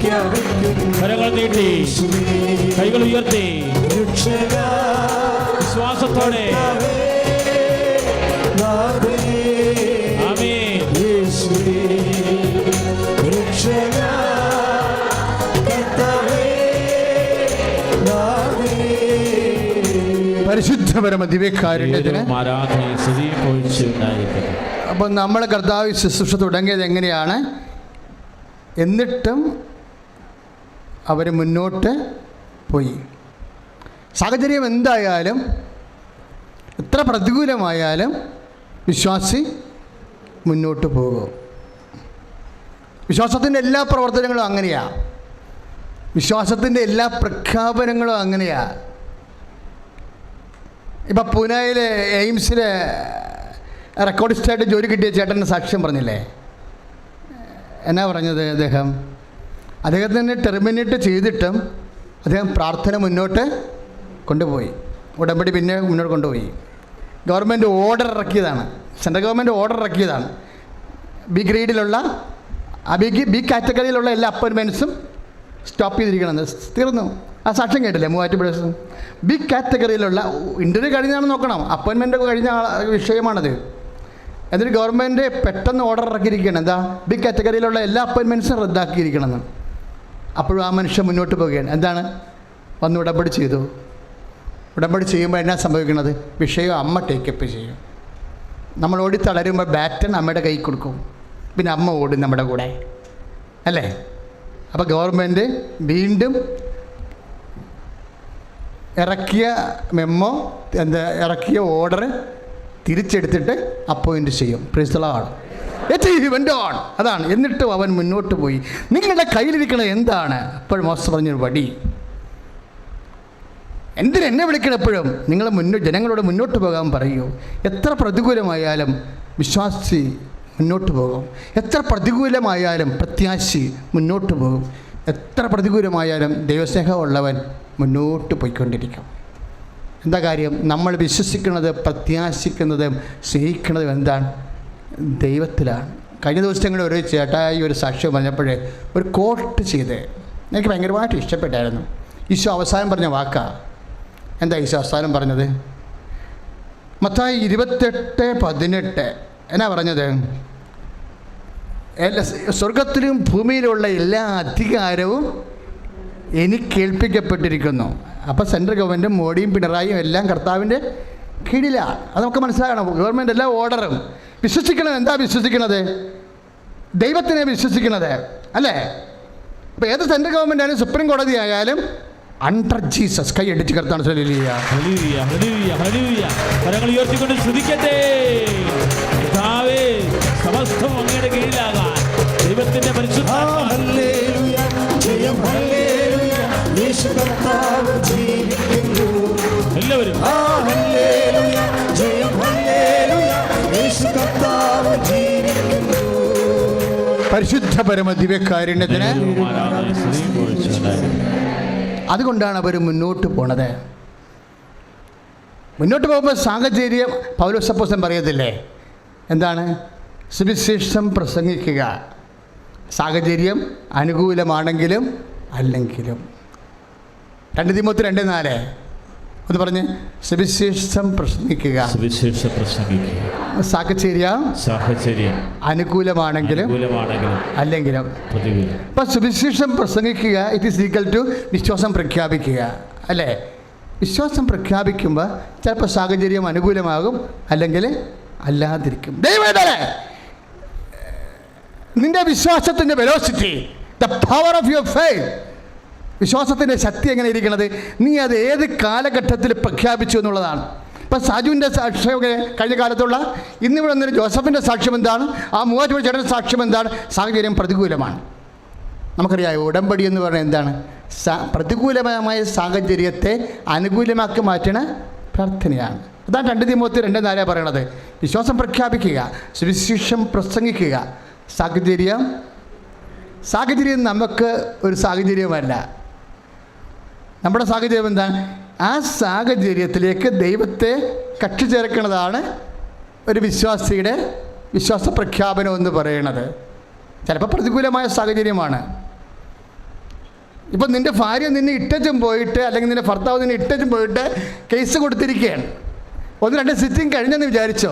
കരങ്ങൾ നീട്ടി കൈകൾ ഉയർത്തി വിശ്വാസത്തോടെ പരിശുദ്ധപരമ ദിവ്യകാരുണ്യത്തിന് അപ്പം നമ്മൾ കർത്താവ് ശുശ്രൂഷ തുടങ്ങിയത് എങ്ങനെയാണ്? എന്നിട്ടും അവർ മുന്നോട്ട് പോയി. സാഹചര്യം എന്തായാലും എത്ര പ്രതികൂലമായാലും വിശ്വാസി മുന്നോട്ട് പോകും. വിശ്വാസത്തിൻ്റെ എല്ലാ പ്രവർത്തനങ്ങളും അങ്ങനെയാണ്. വിശ്വാസത്തിൻ്റെ എല്ലാ പ്രഖ്യാപനങ്ങളും അങ്ങനെയാണ്. ഇപ്പം പൂനെയിലെ എയിംസിലെ റെക്കോർഡിസ്റ്റായിട്ട് ജോലി കിട്ടിയ ചേട്ടൻ്റെ സാക്ഷ്യം പറഞ്ഞില്ലേ? എന്നാ പറഞ്ഞത്? അദ്ദേഹത്തിന് ടെർമിനേറ്റ് ചെയ്തിട്ടും അദ്ദേഹം പ്രാർത്ഥന മുന്നോട്ട് കൊണ്ടുപോയി. ഉടമ്പടി പിന്നെ മുന്നോട്ട് കൊണ്ടുപോയി. ഗവൺമെൻറ് ഓർഡർ ഇറക്കിയതാണ്, സെൻട്രൽ ഗവൺമെൻറ് ഓർഡർ ഇറക്കിയതാണ്. ബി ഗ്രേഡിലുള്ള ബി കാറ്റഗറിയിലുള്ള എല്ലാ അപ്പോയിൻമെൻറ്റ്സും സ്റ്റോപ്പ് ചെയ്തിരിക്കണമെന്ന്. തീർന്നു. ആ സാക്ഷ്യം കേട്ടില്ലേ? മൂവാറ്റുപുഴ ബി കാറ്റഗറിയിലുള്ള ഇൻ്റർവ്യൂ കഴിഞ്ഞാണെന്ന് നോക്കണം, അപ്പോയിൻമെൻ്റ് കഴിഞ്ഞ വിഷയമാണത്. എന്നിട്ട് ഗവൺമെൻറ് പെട്ടെന്ന് ഓർഡർ ഇറക്കിയിരിക്കുകയാണ്. എന്താ? ബി കാറ്റഗറിയിലുള്ള എല്ലാ അപ്പോയിൻമെൻറ്റ്സും റദ്ദാക്കിയിരിക്കണമെന്ന്. അപ്പോഴും ആ മനുഷ്യൻ മുന്നോട്ട് പോവുകയാണ്. എന്താണ്? വന്ന് ഉടമ്പടി ചെയ്തു. ഉടമ്പടി ചെയ്യുമ്പോൾ എന്നാ സംഭവിക്കുന്നത്? വിഷയം അമ്മ ടേക്കപ്പ് ചെയ്യും. നമ്മൾ ഓടി തളരുമ്പോൾ ബാറ്റൺ അമ്മയുടെ കൈ കൊടുക്കും, പിന്നെ അമ്മ ഓടും നമ്മുടെ കൂടെ, അല്ലേ? അപ്പോൾ ഗവൺമെൻറ് വീണ്ടും ഇറക്കിയ മെമ്മോ ഇറക്കിയ ഓർഡർ തിരിച്ചെടുത്തിട്ട് അപ്പോയിൻറ്റ് ചെയ്യും. Praise the Lord. അതാണ്. എന്നിട്ടും അവൻ മുന്നോട്ട് പോയി. നിങ്ങളുടെ കയ്യിലിരിക്കണത് എന്താണ്? അപ്പോൾ മോശം പറഞ്ഞൊരു വടി. എന്തിനെന്നെ വിളിക്കണം? എപ്പോഴും നിങ്ങൾ ജനങ്ങളോട് മുന്നോട്ട് പോകാൻ പറയൂ. എത്ര പ്രതികൂലമായാലും വിശ്വാസി മുന്നോട്ട് പോകും. എത്ര പ്രതികൂലമായാലും പ്രത്യാശി മുന്നോട്ട് പോകും. എത്ര പ്രതികൂലമായാലും ദൈവസ്നേഹമുള്ളവൻ മുന്നോട്ട് പോയിക്കൊണ്ടിരിക്കും. എന്താ കാര്യം? നമ്മൾ വിശ്വസിക്കുന്നത്, പ്രത്യാശിക്കുന്നതും സ്നേഹിക്കുന്നതും എന്താണ്? ദൈവത്തിലാണ്. കഴിഞ്ഞ ദിവസങ്ങളിൽ ഒരു ചേട്ടായി ഒരു സാക്ഷ്യം പറഞ്ഞപ്പോഴേ ഒരു കോട്ട് ചെയ്ത് എനിക്ക് ഭയങ്കരമായിട്ട് ഇഷ്ടപ്പെട്ടായിരുന്നു. ഈശോ അവസാനം പറഞ്ഞ വാക്കാ. എന്താ ഈശോ അവസാനം പറഞ്ഞത്? മത്തായി 28:18 എന്നാ പറഞ്ഞത്? സ്വർഗത്തിലും ഭൂമിയിലുള്ള എല്ലാ അധികാരവും എനിക്ക് ഏൽപ്പിക്കപ്പെട്ടിരിക്കുന്നു. അപ്പോൾ സെൻട്രൽ ഗവൺമെൻറ്റും മോഡിയും പിണറായിയും എല്ലാം കർത്താവിൻ്റെ കീഴിലാണ്. അത് നമുക്ക് മനസ്സിലാക്കണം. ഗവൺമെൻറ് എല്ലാ ഓർഡറും വിശ്വസിക്കണം. എന്താ വിശ്വസിക്കുന്നത്? ദൈവത്തിനെ വിശ്വസിക്കുന്നത്, അല്ലേ? അപ്പോൾ ഏത് സെൻട്രൽ ഗവൺമെൻറ് ആയാലും സുപ്രീം കോടതി ആയാലും അണ്ടർ ജീസസ്. കൈ അടിച്ച് കർത്താൻ സമസ്തം അങ്ങയുടെ കീഴിലാകാൻ ദൈവത്തിന്റെ എല്ലാവരും പരിശുദ്ധ പരമ ദിവ്യകാരുണ്യത്തിന്. അതുകൊണ്ടാണ് അവർ മുന്നോട്ട് പോണത്. മുന്നോട്ട് പോകുമ്പോൾ സാഹചര്യം പൗലോസ് അപ്പോസ്തലൻ പറയത്തില്ലേ? എന്താണ്? സുവിശേഷം പ്രസംഗിക്കുക. സാഹചര്യം അനുകൂലമാണെങ്കിലും അല്ലെങ്കിലും. 2 തീമോത്തി 2:4 ഒന്ന് പറഞ്ഞ്. സുവിശേഷം പ്രസംഗിക്കുക. സാഹചര്യം അനുകൂലമാണെങ്കിലും അല്ലെങ്കിലും. അപ്പം സുവിശേഷം പ്രസംഗിക്കുക ഇറ്റ് ഈസ് ഈക്വൽ ടു വിശ്വാസം പ്രഖ്യാപിക്കുക, അല്ലേ? വിശ്വാസം പ്രഖ്യാപിക്കുമ്പോൾ ചിലപ്പോൾ സാഹചര്യം അനുകൂലമാകും, അല്ലെങ്കിൽ അല്ലാതിരിക്കും. ദൈവമേ, നിന്റെ വിശ്വാസത്തിൻ്റെ velocity, the power of your faith, വിശ്വാസത്തിൻ്റെ ശക്തി എങ്ങനെ ഇരിക്കണത്? നീ അത് ഏത് കാലഘട്ടത്തിൽ പ്രഖ്യാപിച്ചു എന്നുള്ളതാണ്. ഇപ്പം സാജുവിൻ്റെ സാക്ഷ്യമൊക്കെ കഴിഞ്ഞ കാലത്തുള്ള, ഇന്നിവിടെ വന്നൊരു ജോസഫിൻ്റെ സാക്ഷ്യം എന്താണ്? ആ മൂവാറ്റുപുഴ ചേട്ടൻ്റെ സാക്ഷ്യം എന്താണ്? സാഹചര്യം പ്രതികൂലമാണ്. നമുക്കറിയാം ഉടമ്പടി എന്ന് പറഞ്ഞാൽ എന്താണ്? പ്രതികൂലമായ സാഹചര്യത്തെ അനുകൂലമാക്കി മാറ്റുന്ന പ്രാർത്ഥനയാണ്. അതാണ് 2 തീമോത്തി 2:4 പറയണത്. വിശ്വാസം പ്രഖ്യാപിക്കുക, സുവിശേഷം പ്രസംഗിക്കുക. സാഹചര്യം നമുക്ക് ഒരു സാഹചര്യമല്ല. നമ്മുടെ സാഹചര്യം എന്താണ്? ആ സാഹചര്യത്തിലേക്ക് ദൈവത്തെ കക്ഷി ചേർക്കുന്നതാണ് ഒരു വിശ്വാസിയുടെ വിശ്വാസ പ്രഖ്യാപനം എന്ന് പറയുന്നത്. ചിലപ്പോൾ പ്രതികൂലമായ സാഹചര്യമാണ്. ഇപ്പം നിൻ്റെ ഭാര്യ നിന്നെ ഇട്ടച്ചും പോയിട്ട്, അല്ലെങ്കിൽ നിൻ്റെ ഭർത്താവ് നിന്നെ ഇട്ടച്ചും പോയിട്ട് കേസ് കൊടുത്തിരിക്കുകയാണ്. 1-2 സിറ്റിംഗ് കഴിഞ്ഞെന്ന് വിചാരിച്ചോ.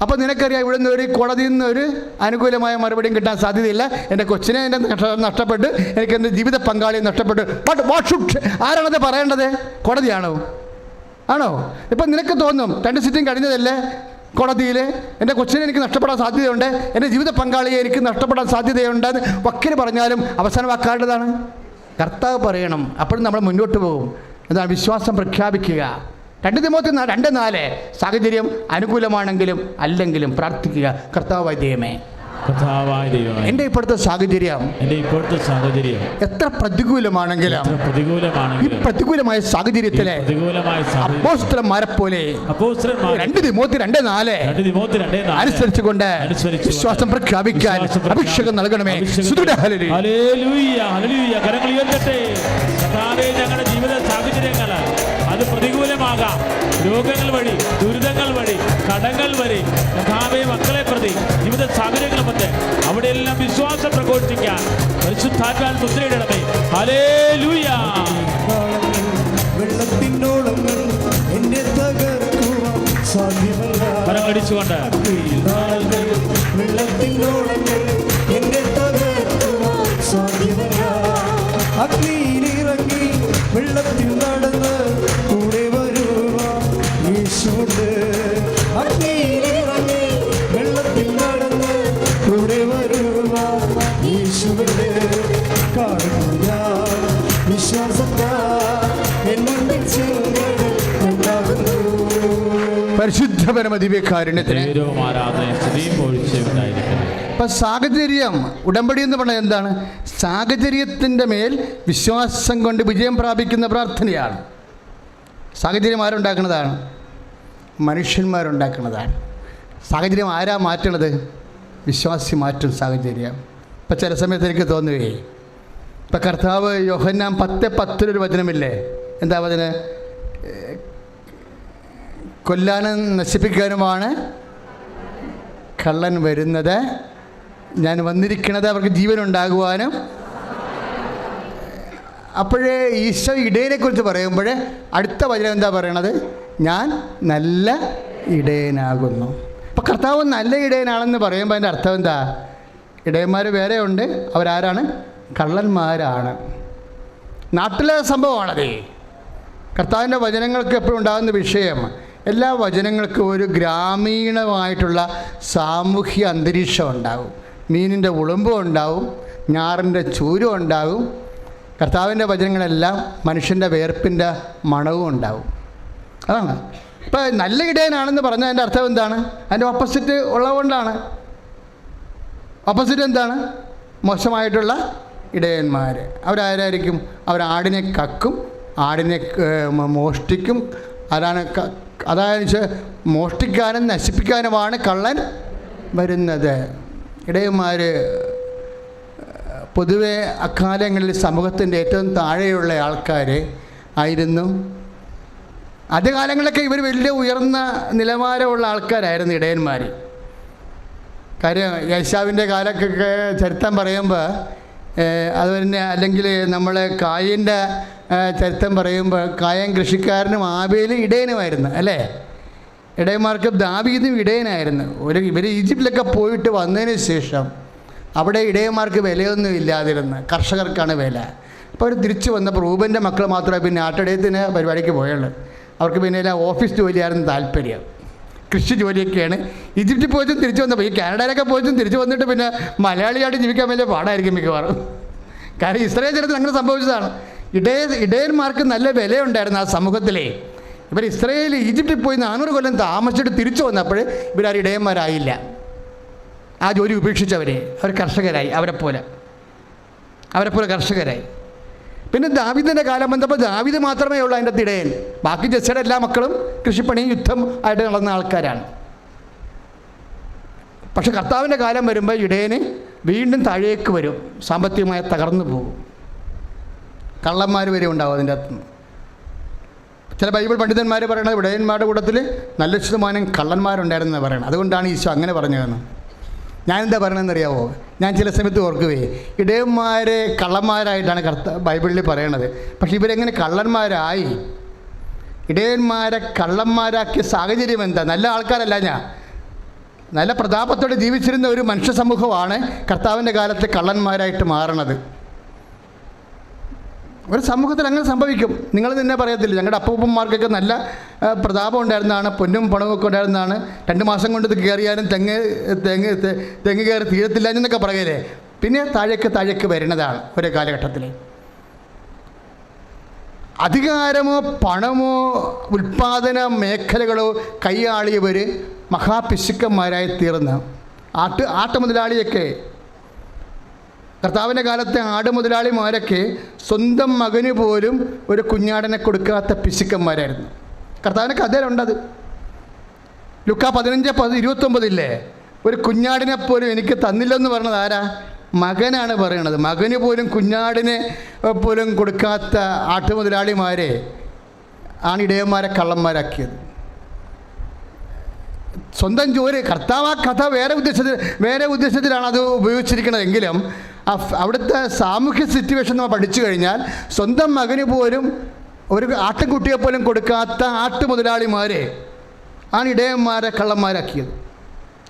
അപ്പോൾ നിനക്കറിയാം ഇവിടെ നിന്ന് ഒരു കോടതിയിൽ നിന്ന് ഒരു അനുകൂലമായ മറുപടിയും കിട്ടാൻ സാധ്യതയില്ല. എൻ്റെ കൊച്ചിനെ എൻ്റെ നഷ്ടപ്പെട്ട്, എനിക്ക് എൻ്റെ ജീവിത പങ്കാളിയെ നഷ്ടപ്പെട്ടു. ബട്ട് വാട്ട് ഷുഡ്, ആരാണത് പറയേണ്ടത്? കോടതിയാണോ? ആണോ? ഇപ്പം നിനക്ക് തോന്നും 2 സിറ്റിംഗ് കഴിഞ്ഞതല്ലേ കോടതിയിൽ, എൻ്റെ കൊച്ചിനെ എനിക്ക് നഷ്ടപ്പെടാൻ സാധ്യതയുണ്ട്, എൻ്റെ ജീവിത പങ്കാളിയെ എനിക്ക് നഷ്ടപ്പെടാൻ സാധ്യതയുണ്ട് എന്ന് വക്കീൽ പറഞ്ഞാലും അവസാനം വാക്കാരുടേതാണ് കർത്താവ് പറയണം. അപ്പോഴും നമ്മൾ മുന്നോട്ട് പോകും. എന്താണ്? വിശ്വാസം പ്രഖ്യാപിക്കുക. 2 തിമോത്തി 2:4 സാഹചര്യം അനുകൂലമാണെങ്കിലും അല്ലെങ്കിലും പ്രാർത്ഥിക്കുക. കർത്താവായ ദൈവമേ, എൻ്റെ ഇപ്പോഴത്തെ സാഹചര്യം എത്ര പ്രതികൂലമാണെങ്കിലും ഈ പ്രതികൂലമായ സാഹചര്യത്തിലെ അപ്പോസ്തലന്മാരെ പോലെ 2 തിമോത്തി 2:4 അനുസരിച്ചുകൊണ്ട് വിശ്വാസം പ്രഖ്യാപിക്കാൻ അഭിഷേകം നൽകണമേ. ഞങ്ങളുടെ ജീവിത സാഹചര്യങ്ങൾ അത് പ്രതികൂലമാകാം. രോഗങ്ങൾ വഴി, ദുരിതങ്ങൾ വഴി, കടങ്ങൾ വഴി, കർത്താവേ മക്കളെ പ്രതി ജീവിത സാഹചര്യങ്ങൾ വന്ന് അവിടെയെല്ലാം വിശ്വാസം പ്രഘോഷിക്കാൻ പരിശുദ്ധാത്മാവിൽ മുദ്രയിടണമേ. ഹല്ലേലൂയ. കരമടിച്ചുകൊണ്ട് അഗ്നിയിലിറങ്ങി വെള്ളത്തിൽ നടന്ന് കൂടെ വരുവാൻ യേശുണ്ട്. അഗ്നിയിലിറങ്ങി വെള്ളത്തിൽ നടന്ന് കൂടെ വരുവാൻ യേശുണ്ട്. കാണുന്നു ഞാൻ വിശ്വാസത്താൽ എൻ മുൻപിൽ ചെന്നുണ്ടാകുന്നു. പരിശുദ്ധ പരമദിവ്യകാരുണ്യത്തിന് ഇപ്പം സാഹചര്യം, ഉടമ്പടി എന്ന് പറഞ്ഞാൽ എന്താണ്? സാഹചര്യത്തിൻ്റെ മേൽ വിശ്വാസം കൊണ്ട് വിജയം പ്രാപിക്കുന്ന പ്രാർത്ഥനയാണ്. സാഹചര്യം ആരുണ്ടാക്കുന്നതാണ്? മനുഷ്യന്മാരുണ്ടാക്കുന്നതാണ്. സാഹചര്യം ആരാ മാറ്റണത്? വിശ്വാസി മാറ്റും സാഹചര്യം. ഇപ്പം ചില സമയത്ത് എനിക്ക് തോന്നുകയെ, ഇപ്പം കർത്താവ് യോഹന്നാൻ 10:10 വചനമില്ലേ? എന്താ വചനം? കൊല്ലാനും നശിപ്പിക്കാനുമാണ് കള്ളൻ വരുന്നത്, ഞാൻ വന്നിരിക്കുന്നത് അവർക്ക് ജീവനുണ്ടാകുവാനും. അപ്പോഴേ ഈശോ ഇടയനെക്കുറിച്ച് പറയുമ്പോൾ അടുത്ത വചനം എന്താ പറയണത്? ഞാൻ നല്ല ഇടയനാകുന്നു. അപ്പോൾ കർത്താവ് നല്ല ഇടയനാണെന്ന് പറയുമ്പോൾ അതിൻ്റെ അർത്ഥം എന്താ? ഇടയന്മാർ വേറെ ഉണ്ട്. അവരാരാണ്? കള്ളന്മാരാണ്. നാട്ടിലെ സംഭവമാണത്. കർത്താവിൻ്റെ വചനങ്ങൾക്ക് എപ്പോഴും ഉണ്ടാകുന്ന വിഷയം, എല്ലാ വചനങ്ങൾക്കും ഒരു ഗ്രാമീണമായിട്ടുള്ള സാമൂഹ്യ അന്തരീക്ഷം ഉണ്ടാകും. മീനിൻ്റെ ഉളുമ്പും ഉണ്ടാവും, ഞാറിൻ്റെ ചൂരും ഉണ്ടാകും. കർത്താവിൻ്റെ വചനങ്ങളെല്ലാം മനുഷ്യൻ്റെ വേർപ്പിൻ്റെ മണവും ഉണ്ടാവും. അതാണ്. ഇപ്പം നല്ല ഇടയനാണെന്ന് പറഞ്ഞാൽ അതിൻ്റെ അർത്ഥം എന്താണ്? അതിൻ്റെ ഓപ്പോസിറ്റ് ഉള്ളതുകൊണ്ടാണ്. ഓപ്പോസിറ്റ് എന്താണ്? മോശമായിട്ടുള്ള ഇടയന്മാർ. അവരാരായിരിക്കും? അവരാടിനെ കക്കും, ആടിനെ മോഷ്ടിക്കും. അതായത് മോഷ്ടിക്കാനും നശിപ്പിക്കാനുമാണ് കള്ളൻ വരുന്നത്. ഇടയന്മാർ പൊതുവെ അക്കാലങ്ങളിൽ സമൂഹത്തിൻ്റെ ഏറ്റവും താഴെയുള്ള ആൾക്കാർ ആയിരുന്നു. ആദ്യകാലങ്ങളിലൊക്കെ ഇവർ വലിയ ഉയർന്ന നിലവാരമുള്ള ആൾക്കാരായിരുന്നു ഇടയന്മാർ. കാര്യം യേശാവിൻ്റെ കാലത്തൊക്കെ ചരിത്രം പറയുമ്പോൾ അത് തന്നെ, അല്ലെങ്കിൽ നമ്മൾ കായൻ്റെ ചരിത്രം പറയുമ്പോൾ കായൻ കൃഷിക്കാരനും ആബേലും ഇടയനുമായിരുന്നു അല്ലേ? ഇടയന്മാർക്ക് ദാവീദും ഇടയനായിരുന്നു. ഇവർ ഈജിപ്തിലൊക്കെ പോയിട്ട് വന്നതിന് ശേഷം അവിടെ ഇടയന്മാർക്ക് വിലയൊന്നും ഇല്ലാതിരുന്നു, കർഷകർക്കാണ് വില. അപ്പോൾ അവർ തിരിച്ചു വന്നപ്പോൾ റൂബൻ്റെ മക്കൾ മാത്രമേ പിന്നെ ആട്ടിടയത്തിന് പരിപാടിക്ക് പോയുള്ളൂ. അവർക്ക് പിന്നെ എല്ലാം ഓഫീസ് ജോലിയായിരുന്നു താല്പര്യം, കൃഷി ജോലിയൊക്കെയാണ്. ഈജിപ്തിൽ പോയിട്ടും തിരിച്ചു വന്നപ്പോൾ, ഈ കാനഡയിലൊക്കെ പോയിട്ടും തിരിച്ചു വന്നിട്ട് പിന്നെ മലയാളിയായിട്ട് ജീവിക്കാൻ വലിയ പാടായിരിക്കും മിക്കവാറും. കാരണം ഇസ്രായേൽ ചരിത്രത്തിൽ അങ്ങനെ സംഭവിച്ചതാണ്. ഇടയന്മാർക്ക് നല്ല വിലയുണ്ടായിരുന്നു ആ സമൂഹത്തിലെ. ഇവർ ഈജിപ്തിൽ പോയി 400 കൊല്ലം താമസിച്ചിട്ട് തിരിച്ചു വന്നപ്പോൾ ഇവരാരും ഇടയന്മാരായില്ല. ആ ജോലി ഉപേക്ഷിച്ചവരെ അവർ കർഷകരായി, അവരെപ്പോലെ കർഷകരായി. പിന്നെ ദാവീദിൻ്റെ കാലം വന്നപ്പോൾ ദാവീദ് മാത്രമേ ഉള്ളൂ അതിൻ്റെ അകത്ത് ഇടയൻ. ബാക്കി ജസ്സയുടെ എല്ലാ മക്കളും കൃഷിപ്പണിയും യുദ്ധം ആയിട്ട് നടന്ന ആൾക്കാരാണ്. പക്ഷെ കർത്താവിൻ്റെ കാലം വരുമ്പോൾ ഇടയന് വീണ്ടും താഴേക്ക് വരും, സാമ്പത്തികമായി തകർന്നു പോകും. കള്ളന്മാർ വരെ ഉണ്ടാവും അതിൻ്റെ അകത്തുനിന്ന്. ചില ബൈബിൾ പണ്ഡിതന്മാർ പറയണത് ഇടയന്മാരുടെ കൂട്ടത്തിൽ നല്ല ശതമാനം കള്ളന്മാരുണ്ടായിരുന്നെന്ന് പറയണം. അതുകൊണ്ടാണ് ഈശോ അങ്ങനെ പറഞ്ഞതെന്ന്. ഞാനെന്താ പറയണമെന്നറിയാവോ? ഞാൻ ചില സമയത്ത് ഓർക്കുവേ, ഇടയന്മാരെ കള്ളന്മാരായിട്ടാണ് ബൈബിളിൽ പറയണത്. പക്ഷെ ഇവരെങ്ങനെ കള്ളന്മാരായി? ഇടയന്മാരെ കള്ളന്മാരാക്കിയ സാഹചര്യം എന്താ? നല്ല ആൾക്കാരല്ല, നല്ല പ്രതാപത്തോടെ ജീവിച്ചിരുന്ന ഒരു മനുഷ്യ സമൂഹമാണ് കർത്താവിൻ്റെ കാലത്ത് കള്ളന്മാരായിട്ട് മാറണത്. ഒരു സമൂഹത്തിൽ അങ്ങനെ സംഭവിക്കും. നിങ്ങൾ തന്നെ പറയത്തില്ല, ഞങ്ങളുടെ അപ്പൂപ്പന്മാർക്കൊക്കെ നല്ല പ്രതാപം ഉണ്ടായിരുന്നതാണ്, പൊന്നും പണവും ഒക്കെ ഉണ്ടായിരുന്നതാണ്, 2 മാസം കൊണ്ട് ഇത് കയറിയാലും തെങ്ങ് കയറി തീരത്തില്ല എന്നൊക്കെ പറയലേ. പിന്നെ താഴേക്ക് വരുന്നതാണ് ഒരു കാലഘട്ടത്തിൽ. അധികാരമോ പണമോ ഉൽപ്പാദന മേഖലകളോ കൈയാളിയവർ മഹാപിശുക്കന്മാരായി തീർന്ന ആട്ടുമുതലാളിയൊക്കെ, കർത്താവിൻ്റെ കാലത്തെ ആടുമുതലാളിമാരൊക്കെ സ്വന്തം മകന് പോലും ഒരു കുഞ്ഞാടിനെ കൊടുക്കാത്ത പിശുക്കന്മാരായിരുന്നു. കർത്താവിൻ്റെ കഥയിലുണ്ടത്. ലുക്കാ 15:29 ഒരു കുഞ്ഞാടിനെ പോലും എനിക്ക് തന്നില്ലെന്ന് പറഞ്ഞത് ആരാ? മകനാണ് പറയണത്. മകന് പോലും കുഞ്ഞാടിനെ പോലും കൊടുക്കാത്ത ആട്ടുമുതലാളിമാരെ ആണ് ഇടയന്മാരെ കള്ളന്മാരാക്കിയത്. സ്വന്തം ജോലി, കർത്താവ് ആ കഥ വേറെ ഉദ്ദേശത്തിലാണ് അത് ഉപയോഗിച്ചിരിക്കുന്നതെങ്കിലും അവിടുത്തെ സാമൂഹ്യ സിറ്റുവേഷൻ നമ്മൾ പഠിച്ചു കഴിഞ്ഞാൽ സ്വന്തം മകന് പോലും ഒരു ആട്ടിൻകുട്ടിയെ പോലും കൊടുക്കാത്ത ആട്ടുമുതലാളിമാരെ ആണ് ഇടയന്മാരെ കള്ളന്മാരാക്കിയത്.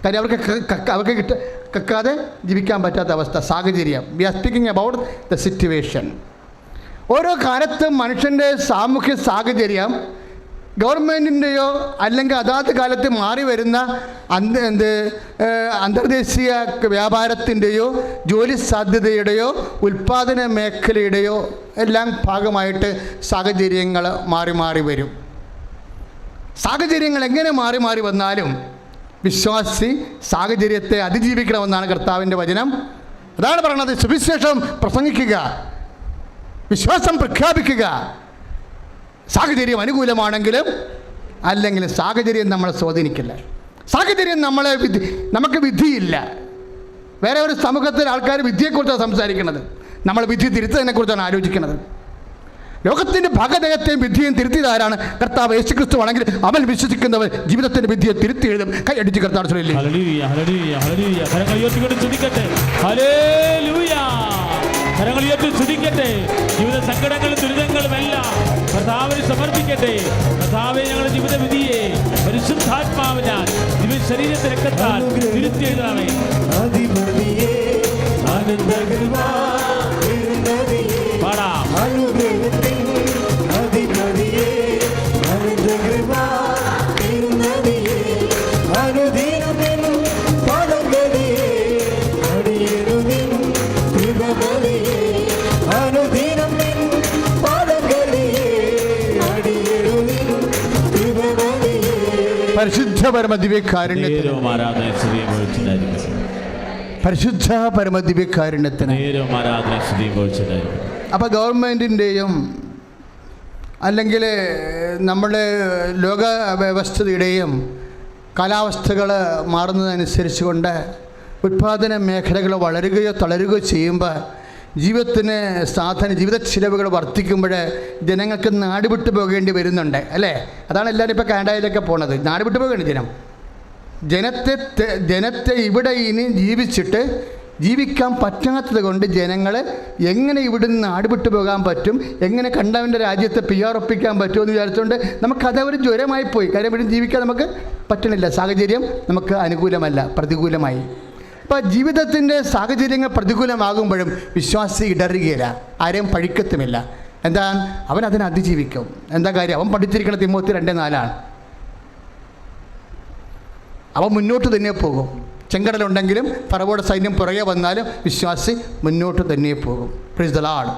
കാര്യം അവർക്ക് കക്കാതെ ജീവിക്കാൻ പറ്റാത്ത അവസ്ഥ, സാഹചര്യം. We are speaking about the situation. ഓരോ കാലത്തും മനുഷ്യൻ്റെ സാമൂഹ്യ സാഹചര്യം ഗവൺമെൻറ്റിൻ്റെയോ അല്ലെങ്കിൽ അതാത് കാലത്ത് മാറി വരുന്ന അന്തർദേശീയ വ്യാപാരത്തിൻ്റെയോ ജോലി സാധ്യതയുടെയോ ഉൽപ്പാദന മേഖലയുടെയോ എല്ലാം ഭാഗമായിട്ട് സാഹചര്യങ്ങൾ മാറി വരും. സാഹചര്യങ്ങൾ എങ്ങനെ മാറി വന്നാലും വിശ്വാസി സാഹചര്യത്തെ അതിജീവിക്കണമെന്നാണ് കർത്താവിൻ്റെ വചനം. അതാണ് പറയുന്നത്, സുവിശേഷം പ്രസംഗിക്കുക, വിശ്വാസം പ്രഖ്യാപിക്കുക. സാഹചര്യം അനുകൂലമാണെങ്കിലും അല്ലെങ്കിൽ സാഹചര്യം നമ്മളെ സ്വാധീനിക്കില്ല. സാഹചര്യം നമുക്ക് വിധിയില്ല. വേറെ ഒരു സമൂഹത്തിൽ ആൾക്കാർ വിധിയെക്കുറിച്ചാണ് സംസാരിക്കുന്നത്, നമ്മൾ വിധി തിരുത്തതിനെക്കുറിച്ചാണ് ആലോചിക്കുന്നത്. ലോകത്തിൻ്റെ ഭഗതയത്തെയും വിധിയും തിരുത്തിയതാരാണ്? കർത്താവ് യേശുക്രിസ്തു ആണെങ്കിൽ അവൻ വിശ്വസിക്കുന്നവർ ജീവിതത്തിൻ്റെ വിധിയെ തിരുത്തി എഴുതും. കൈയടിച്ച് കർത്താവ് ചൊല്ലില്ലേ? ജീവിത സങ്കടങ്ങളും ദുരിതങ്ങളും എല്ലാം കർത്താവിന് സമർപ്പിക്കട്ടെ. കർത്താവേ, ഞങ്ങളുടെ ജീവിത വിധിയെ പരിശുദ്ധാത്മാവിനാൽ ശരീരത്തെ രക്തത്താൽ തിരുത്തി എഴുതണമേ. പാടാം. പരിശുദ്ധ പരമദിവ്യകാരുണ്യത്തിന് പരിശുദ്ധ പരമദിവ്യകാരുണ്യത്തിന്. അപ്പോൾ ഗവൺമെൻറ്റിൻ്റെയും അല്ലെങ്കിൽ നമ്മുടെ ലോക വ്യവസ്ഥയുടെയും കാലാവസ്ഥകൾ മാറുന്നതനുസരിച്ച് കൊണ്ട് ഉൽപ്പാദന മേഖലകൾ വളരുകയോ തളരുകയോ ചെയ്യുമ്പോൾ ജീവിത ചിലവുകൾ വർദ്ധിക്കുമ്പോൾ ജനങ്ങൾക്ക് നാട് വിട്ടു പോകേണ്ടി വരുന്നുണ്ട്, അല്ലേ? അതാണ് എല്ലാവരും ഇപ്പോൾ കാനഡയിലൊക്കെ പോണത്. നാട് വിട്ടു പോകേണ്ടി ജനത്തെ ഇവിടെ ഇനി ജീവിക്കാൻ പറ്റാത്തത് കൊണ്ട് ജനങ്ങൾ എങ്ങനെ ഇവിടുന്ന് നാട് വിട്ടു പോകാൻ പറ്റും, എങ്ങനെ കണ്ടവൻ്റെ രാജ്യത്തെ PR ഒപ്പിക്കാൻ പറ്റുമെന്ന് വിചാരിച്ചുകൊണ്ട് നമുക്കതൊരു ജ്വരമായി പോയി. കാര്യം ഇവിടെ ജീവിക്കാൻ നമുക്ക് പറ്റണില്ല. സാഹചര്യം നമുക്ക് അനുകൂലമല്ല, പ്രതികൂലമായി. അപ്പോൾ ജീവിതത്തിൻ്റെ സാഹചര്യങ്ങൾ പ്രതികൂലമാകുമ്പോഴും വിശ്വാസി ഇടറുകയില്ല, ആരെയും പഴിക്കത്തുമില്ല. എന്താ? അവൻ അതിനെ അതിജീവിക്കും. എന്താ കാര്യം? അവൻ പഠിച്ചിരിക്കുന്ന തിമോത്തി 2:4. അവൻ മുന്നോട്ട് തന്നെ പോകും. ചെങ്കടലുണ്ടെങ്കിലും ഫറവോയുടെ സൈന്യം പുറകെ വന്നാലും വിശ്വാസി മുന്നോട്ട് തന്നെ പോകും. Praise the Lord.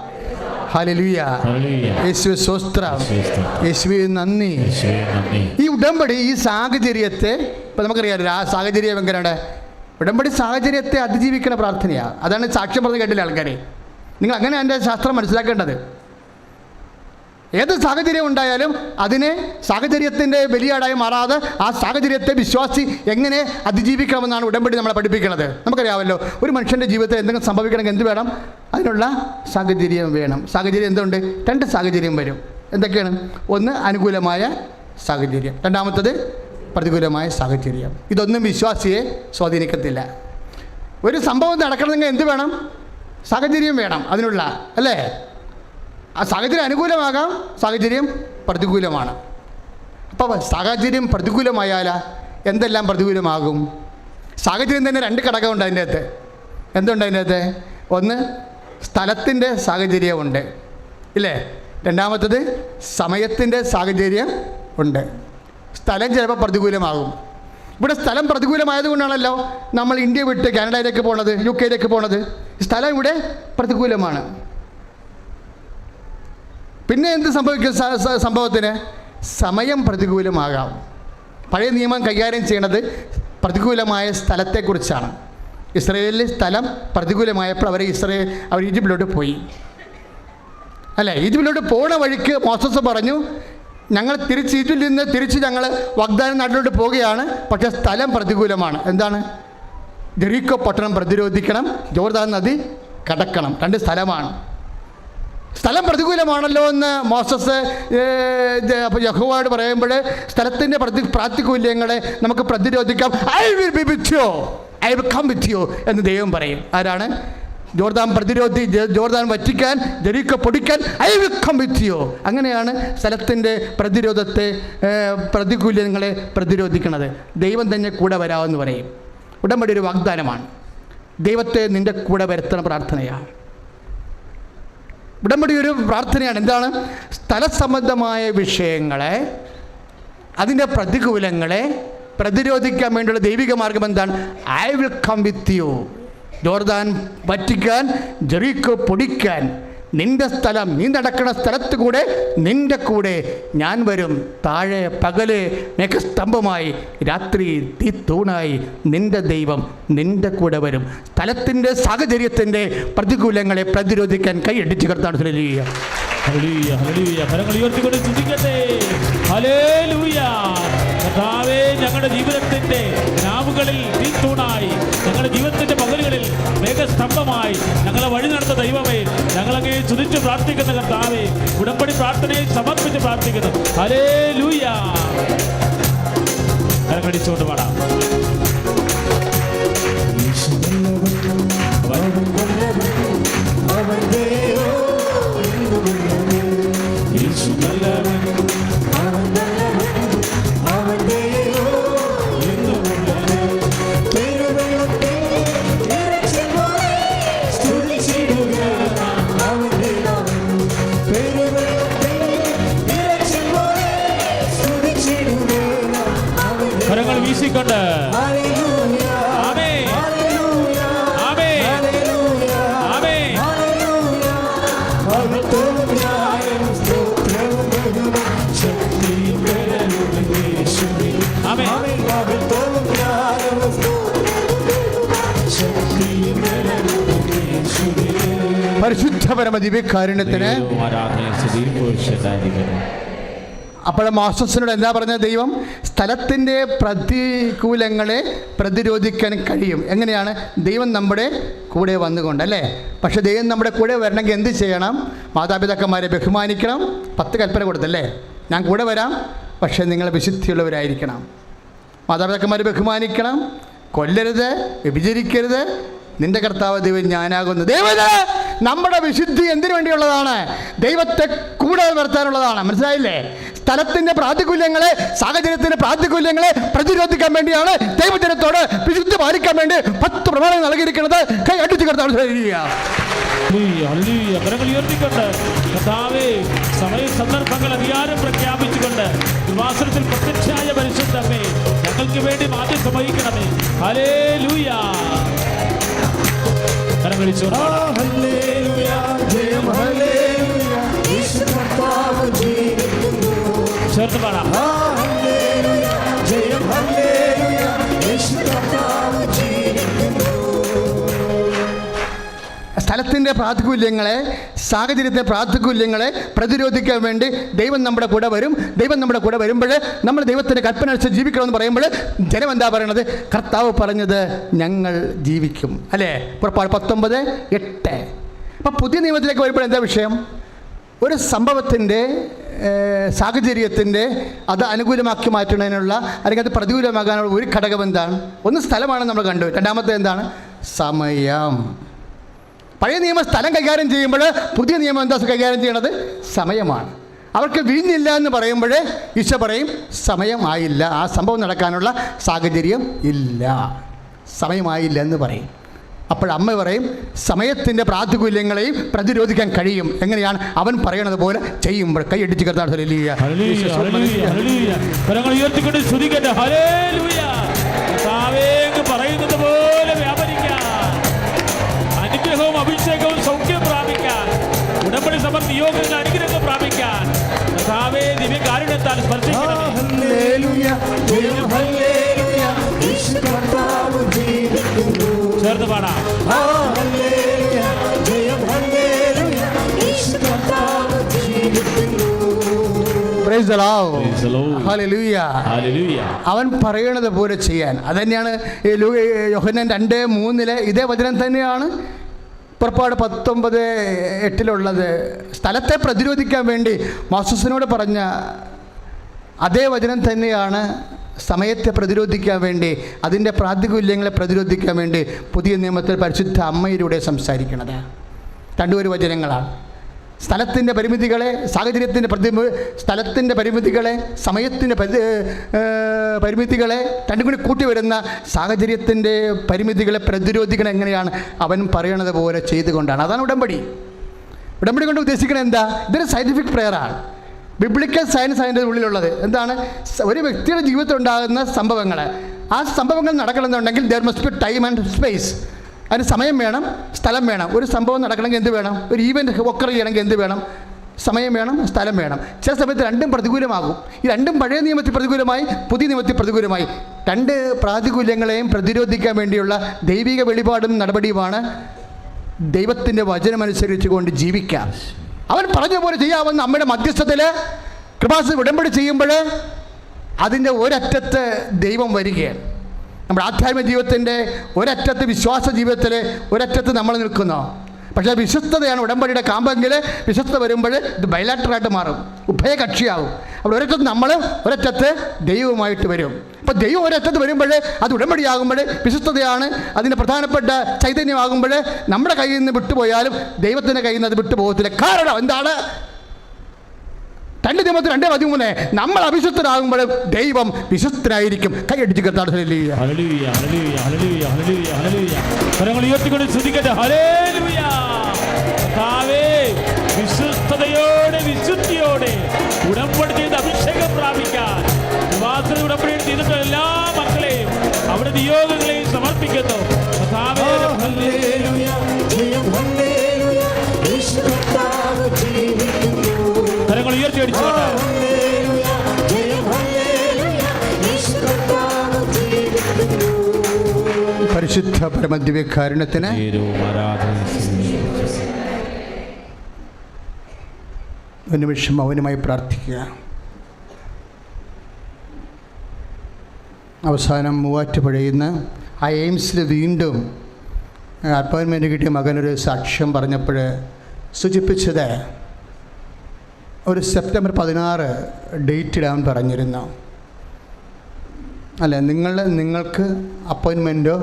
ഹല്ലേലൂയ. യേശുവേ സ്തോത്രം. യേശുവേ നന്ദി. ഈ ഉടമ്പടി ഈ സാഹചര്യത്തെ, ഇപ്പം നമുക്കറിയാമല്ലോ ആ സാഹചര്യം എങ്ങനെയാണ്? ഉടമ്പടി സാഹചര്യത്തെ അതിജീവിക്കുന്ന പ്രാർത്ഥനയാണ്. അതാണ് സാക്ഷ്യം പറഞ്ഞ് കേട്ടില്ല ആൾക്കാരെ. നിങ്ങൾ അങ്ങനെ എൻ്റെ ശാസ്ത്രം മനസ്സിലാക്കേണ്ടത്. ഏത് സാഹചര്യം ഉണ്ടായാലും അതിനെ സാഹചര്യത്തിൻ്റെ ബലിയാടായി മാറാതെ ആ സാഹചര്യത്തെ വിശ്വാസി എങ്ങനെ അതിജീവിക്കണമെന്നാണ് ഉടമ്പടി നമ്മളെ പഠിപ്പിക്കുന്നത്. നമുക്കറിയാമല്ലോ, ഒരു മനുഷ്യൻ്റെ ജീവിതത്തിൽ എന്തെങ്കിലും സംഭവിക്കണമെങ്കിൽ എന്ത് വേണം? അതിനുള്ള സാഹചര്യം വേണം. സാഹചര്യം എന്തുണ്ട്? 2 സാഹചര്യം വരും. എന്തൊക്കെയാണ്? ഒന്ന് അനുകൂലമായ സാഹചര്യം, രണ്ടാമത്തത് പ്രതികൂലമായ സാഹചര്യം. ഇതൊന്നും വിശ്വാസിയെ സ്വാധീനിക്കത്തില്ല. ഒരു സംഭവം നടക്കണമെങ്കിൽ എന്ത് വേണം? സാഹചര്യം വേണം അതിനുള്ള, അല്ലേ? ആ സാഹചര്യം അനുകൂലമാകാം, സാഹചര്യം പ്രതികൂലമാണ്. അപ്പോൾ സാഹചര്യം പ്രതികൂലമായാൽ എന്തെല്ലാം പ്രതികൂലമാകും? സാഹചര്യം തന്നെ രണ്ട് ഘടകമുണ്ട് അതിൻ്റെ അകത്ത്. എന്തുണ്ട് അതിൻ്റെ അകത്ത്? ഒന്ന് സ്ഥലത്തിൻ്റെ സാഹചര്യമുണ്ട്, ഇല്ലേ? രണ്ടാമത്തത് സമയത്തിൻ്റെ സാഹചര്യം ഉണ്ട്. സ്ഥലം ചിലപ്പോൾ പ്രതികൂലമാകും. ഇവിടെ സ്ഥലം പ്രതികൂലമായതുകൊണ്ടാണല്ലോ നമ്മൾ ഇന്ത്യ വിട്ട് കാനഡയിലേക്ക് പോണത്, UK യിലേക്ക് പോണത്. സ്ഥലം ഇവിടെ പ്രതികൂലമാണ്. പിന്നെ എന്ത് സംഭവിക്കും? സംഭവത്തിന് സമയം പ്രതികൂലമാകാം. പഴയ നിയമം കൈകാര്യം ചെയ്യണത് പ്രതികൂലമായ സ്ഥലത്തെക്കുറിച്ചാണ്. ഇസ്രയേലിൽ സ്ഥലം പ്രതികൂലമായപ്പോൾ അവർ ഈജിപ്തിലോട്ട് പോയി, അല്ലേ? ഈജിപ്തിലോട്ട് പോണ വഴിക്ക് മോസസ് പറഞ്ഞു, ഞങ്ങൾ ഈജിപ്തിൽ നിന്ന് തിരിച്ച് ഞങ്ങൾ വാഗ്ദാന നാട്ടിലോട്ട് പോവുകയാണ്, പക്ഷേ സ്ഥലം പ്രതികൂലമാണ്. എന്താണ്? ജെറീക്കോ പട്ടണം പ്രതിരോധിക്കണം, ജോർദാൻ നദി കടക്കണം. രണ്ട് സ്ഥലമാണ്. സ്ഥലം പ്രതികൂലമാണല്ലോ എന്ന് മോസസ് അപ്പോൾ യഹോവയോട് പറയുമ്പോൾ സ്ഥലത്തിൻ്റെ പ്രാതികൂല്യങ്ങളെ നമുക്ക് പ്രതിരോധിക്കാം. I will be with you, I will come with you എന്ന് ദൈവം പറയും. ആരാണ്? ജോർദാൻ വറ്റിക്കാൻ, ജെറീക്കോ പൊടിക്കാൻ, I will come with you. അങ്ങനെയാണ് സ്ഥലത്തിൻ്റെ പ്രതികൂല്യങ്ങളെ പ്രതിരോധിക്കുന്നത്. ദൈവം തന്നെ കൂടെ വരാമെന്ന് പറയും. ഉടമ്പടി ഒരു വാഗ്ദാനമാണ്. ദൈവത്തെ നിൻ്റെ കൂടെ വരുത്തണ പ്രാർത്ഥനയാണ്. ഉടമ്പടി ഒരു പ്രാർത്ഥനയാണ്. എന്താണ്? സ്ഥലസംബന്ധമായ വിഷയങ്ങളെ, അതിൻ്റെ പ്രതികൂലങ്ങളെ പ്രതിരോധിക്കാൻ വേണ്ടിയുള്ള ദൈവിക മാർഗം എന്താണ്? I will come with you. Jordan വറ്റിക്കാൻ, ജെറീക്കോ പൊടിക്കാൻ, നിന്റെ സ്ഥലം, നീ നടക്കുന്ന സ്ഥലത്ത് കൂടെ നിന്റെ കൂടെ ഞാൻ വരും. താഴെ പകല് മേഘസ്തംഭമായി, രാത്രി തീ തൂണായി നിന്റെ ദൈവം നിന്റെ കൂടെ വരും. സ്ഥലത്തിൻ്റെ സാഹചര്യത്തിൻ്റെ പ്രതികൂലങ്ങളെ പ്രതിരോധിക്കാൻ കൈയടിച്ച് കർത്താൻ. Hallelujah, hallelujah, hallelujah. കരങ്ങൾ ഉയർത്തിക്കൊണ്ട് സ്തുതിക്കട്ടെ. ഹല്ലേലൂയ. കർത്താവേ, ഞങ്ങളുടെ ജീവിതത്തിൻ്റെ രാവുകളിൽ തീത്തൂണായി, ഞങ്ങളുടെ ജീവിതത്തിൻ്റെ പകലുകളിൽ മേഘസ്തംഭമായി ഞങ്ങളെ വഴി നടന്ന ദൈവമേ, ഞങ്ങളങ്ങേ സ്തുതിച്ച് പ്രാർത്ഥിക്കുന്ന കർത്താവേ, ഉടമ്പടി പ്രാർത്ഥനയെ സമർപ്പിച്ച് പ്രാർത്ഥിക്കുന്നു. ഹല്ലേലൂയ. കരങ്ങളടിച്ചുകൊണ്ട് പാടാം. കരങ്ങൾ വീശിക്കൊണ്ട് ആമേൻ, ആമേൻ, ആമേൻ. പരിശുദ്ധ പരമ ദിവ്യകാരുണ്യത്തിന്. അപ്പോൾ മോസസിനോട് എന്താ പറഞ്ഞത് ദൈവം? സ്ഥലത്തിൻ്റെ പ്രതികൂലങ്ങളെ പ്രതിരോധിക്കാൻ കഴിയും. എങ്ങനെയാണ്? ദൈവം നമ്മുടെ കൂടെ വന്നുകൊണ്ട്, അല്ലേ? പക്ഷേ ദൈവം നമ്മുടെ കൂടെ വരണമെങ്കിൽ എന്ത് ചെയ്യണം? മാതാപിതാക്കന്മാരെ ബഹുമാനിക്കണം. 10 കൽപ്പന കൊടുത്തല്ലേ? ഞാൻ കൂടെ വരാം, പക്ഷേ നിങ്ങൾ വിശുദ്ധിയുള്ളവരായിരിക്കണം. മാതാപിതാക്കന്മാരെ ബഹുമാനിക്കണം, കൊല്ലരുത്, വ്യഭിചരിക്കരുത്, നിന്റെ കർത്താവ് ദൈവം ഞാനാകുന്നു. ദൈവം നമ്മുടെ വിശുദ്ധി എന്തിനു വേണ്ടിയുള്ളതാണ്? ദൈവത്തെ കൂടെ വരുത്താനുള്ളതാണ്. മനസ്സിലായില്ലേ? സ്ഥലത്തിൻ്റെ പ്രാതികൂല്യങ്ങളെ, സാഹചര്യത്തിൻ്റെ പ്രാതികൂല്യങ്ങളെ പ്രതിരോധിക്കാൻ വേണ്ടിയാണ് ദൈവജനത്തോട് വിശുദ്ധി പാലിക്കാൻ വേണ്ടി 10 പ്രമാണങ്ങൾ നൽകിയിരിക്കുന്നത്. കൈ അടിച്ചു കർത്താവ്. കർത്താവേ, സമയ സന്ദർഭങ്ങൾ അധികാരം പ്രഖ്യാപിച്ചുകൊണ്ട് കൃപാസനത്തിൽ പ്രത്യക്ഷമായ പരിശുദ്ധമേ, ഞങ്ങൾക്ക് വേണ്ടി മാധ്യസ്ഥം വഹിക്കണമേ. ഹല്ലേലൂയ. കരം വിളിച്ചു ചേർത്ത് പാടാം. സ്ഥലത്തിൻ്റെ പ്രാതികൂല്യങ്ങളെ, സാഹചര്യത്തിൻ്റെ പ്രാതികൂല്യങ്ങളെ പ്രതിരോധിക്കാൻ വേണ്ടി ദൈവം നമ്മുടെ കൂടെ വരും. ദൈവം നമ്മുടെ കൂടെ വരുമ്പോൾ നമ്മൾ ദൈവത്തിൻ്റെ കൽപ്പന അനുസരിച്ച് ജീവിക്കണമെന്ന് പറയുമ്പോൾ ജനം എന്താ പറയണത്? കർത്താവ് പറഞ്ഞത് ഞങ്ങൾ ജീവിക്കും, അല്ലേ? പുറപ്പാട് 19:8. അപ്പോൾ പുതിയ നിയമത്തിലേക്ക് വരുമ്പോൾ എന്താ വിഷയം? ഒരു സംഭവത്തിൻ്റെ സാഹചര്യത്തിൻ്റെ അത് അനുകൂലമാക്കി മാറ്റുന്നതിനുള്ള, അല്ലെങ്കിൽ അത് പ്രതികൂലമാകാനുള്ള ഒരു ഘടകം എന്താണ്? ഒന്ന് സ്ഥലമാണ് നമ്മൾ കണ്ടു. രണ്ടാമത്തെ എന്താണ്? സമയം. പഴയ നിയമം സ്ഥലം കൈകാര്യം ചെയ്യുമ്പോൾ പുതിയ നിയമം എന്താ കൈകാര്യം ചെയ്യണത്? സമയമാണ്. അവർക്ക് വീഞ്ഞില്ല എന്ന് പറയുമ്പോൾ ഈശോ പറയും സമയമായില്ല, ആ സംഭവം നടക്കാനുള്ള സാഹചര്യം ഇല്ല, സമയമായില്ല എന്ന് പറയും. അപ്പോൾ അമ്മ പറയും സമയത്തിൻ്റെ പ്രാതികൂല്യങ്ങളെയും പ്രതിരോധിക്കാൻ കഴിയും. എങ്ങനെയാണ്? അവൻ പറയണത് പോലെ ചെയ്യുമ്പോൾ. കൈയടിച്ച് കർത്താവ് പറയുന്നത് പോലെ വ്യാപരിക്കാൻ, അനുഗ്രഹവും അഭിഷേകവും സൗഖ്യം പ്രാപിക്കാൻ, ഉടമ്പടി സമർ നിയോഗങ്ങൾ അനുഗ്രഹം പ്രാപിക്കാൻ കർത്താവേ ദിവ്യകാരുണ്യത്താൽ ചേർന്ന് പാടാം. അവൻ പറയണത് പോലെ ചെയ്യാൻ. അതുതന്നെയാണ് യോഹന്നാൻ 2:3 ഇതേ വചനം തന്നെയാണ് പുറപ്പാട് 19:8 സ്ഥലത്തെ പ്രതിരോധിക്കാൻ വേണ്ടി മോസസിനോട് പറഞ്ഞ അതേ വചനം തന്നെയാണ് സമയത്തെ പ്രതിരോധിക്കാൻ വേണ്ടി, അതിൻ്റെ പ്രാതികൂല്യങ്ങളെ പ്രതിരോധിക്കാൻ വേണ്ടി പുതിയ നിയമത്തിൽ പരിശുദ്ധ അമ്മയിലൂടെ സംസാരിക്കുന്നത്. രണ്ടുപേര് വചനങ്ങളാണ്. സ്ഥലത്തിൻ്റെ പരിമിതികളെ, സാഹചര്യത്തിൻ്റെ സ്ഥലത്തിൻ്റെ പരിമിതികളെ, സമയത്തിൻ്റെ പരിമിതികളെ രണ്ടും കൂടി കൂട്ടി വരുന്ന സാഹചര്യത്തിൻ്റെ പരിമിതികളെ പ്രതിരോധിക്കണം. എങ്ങനെയാണ്? അവൻ പറയണത് പോലെ ചെയ്തുകൊണ്ടാണ്. അതാണ് ഉടമ്പടി. ഉടമ്പടി കൊണ്ട് ഉദ്ദേശിക്കുന്നത് എന്താ? ഇതൊരു സയൻറ്റിഫിക് പ്രെയറാണ്. ബിബ്ലിക്കൽ സയൻസ് അതിൻ്റെ ഉള്ളിലുള്ളത് എന്താണ്? ഒരു വ്യക്തിയുടെ ജീവിതത്തിൽ ഉണ്ടാകുന്ന സംഭവങ്ങൾ, ആ സംഭവങ്ങൾ നടക്കണമെന്നുണ്ടെങ്കിൽ there must be time and space. അതിന് സമയം വേണം, സ്ഥലം വേണം. ഒരു സംഭവം നടക്കണമെങ്കിൽ എന്ത് വേണം? ഒരു ഈവൻറ്റ് ഒക്കർ ചെയ്യണമെങ്കിൽ എന്ത് വേണം? സമയം വേണം, സ്ഥലം വേണം. ചില സമയത്ത് രണ്ടും പ്രതികൂലമാകും. ഈ രണ്ടും പഴയ നിയമത്തിൽ പ്രതികൂലമായി, പുതിയ നിയമത്തിൽ പ്രതികൂലമായി. രണ്ട് പ്രാതികൂല്യങ്ങളെയും പ്രതിരോധിക്കാൻ വേണ്ടിയുള്ള ദൈവിക വെളിപാടും നടപടിയുമാണ് ദൈവത്തിൻ്റെ വചനമനുസരിച്ച് കൊണ്ട് ജീവിക്കാം. അവൻ പറഞ്ഞ പോലെ ചെയ്യാവുന്ന അമ്മയുടെ മധ്യസ്ഥത്തിൽ കൃപാസന ഉടമ്പടി ചെയ്യുമ്പോൾ അതിൻ്റെ ഒരറ്റത്ത് ദൈവം വരികയാണ്. നമ്മുടെ ആധ്യാത്മിക ജീവിതത്തിൻ്റെ ഒരറ്റത്ത്, വിശ്വാസ ജീവിതത്തിൽ ഒരറ്റത്ത് നമ്മൾ നിൽക്കുന്നു. പക്ഷേ വിശ്വസ്തതയാണ് ഉടമ്പടിയുടെ കാമ്പെങ്കിൽ വിശ്വസ്തത വരുമ്പോൾ ഇത് ബൈലാറ്ററായിട്ട് മാറും, ഉഭയകക്ഷിയാകും. അപ്പോൾ ഒരറ്റത്ത് നമ്മൾ, ഒരറ്റത്ത് ദൈവവുമായിട്ട് വരും. അപ്പോൾ ദൈവം ഒരറ്റത്ത് വരുമ്പോൾ അത് ഉടമ്പടിയാകുമ്പോൾ വിശ്വസ്തതയാണ് അതിൻ്റെ പ്രധാനപ്പെട്ട ചൈതന്യമാകുമ്പോൾ നമ്മുടെ കയ്യിൽ നിന്ന് വിട്ടുപോയാലും ദൈവത്തിൻ്റെ കയ്യിൽ നിന്ന് അത് വിട്ടുപോകത്തില്ല. കാരണം എന്താണ്? 2 Timothy 2:13 നമ്മൾ അവിശ്വസ്തരാകുമ്പോൾ ദൈവം വിശ്വസ്തനായിരിക്കും. കൈയടിച്ച് കർത്താവ് വിശ്വസ്തയോടെ വിശുദ്ധിയോടെ ഉടമ്പടി ചെയ്ത് അഭിഷേകം പ്രാപിക്കാൻ ഉടമ്പടി ചെയ്തിട്ട് എല്ലാ മക്കളെയും അവിടെ നിയോഗങ്ങളെയും സമർപ്പിക്കുന്നു. കരങ്ങൾ ഉയർത്തി അടിച്ചുകൊണ്ട് പരിശുദ്ധ പരമദിവ്യകാരുണ്യത്തിന് ഒരു നിമിഷം മൗനമായി പ്രാർത്ഥിക്കുക. അവസാനം മൂവാറ്റുപുഴയിൽ നിന്ന് ആ എയിംസിൽ വീണ്ടും അപ്പോയിൻമെൻറ്റ് കിട്ടിയ മകനൊരു സാക്ഷ്യം പറഞ്ഞപ്പോൾ സൂചിപ്പിച്ചത് ഒരു സെപ്റ്റംബർ 16 ഡേറ്റ് ഇടാൻ പറഞ്ഞിരുന്നു. അല്ല, നിങ്ങൾക്ക് അപ്പോയിൻമെൻറ്റോ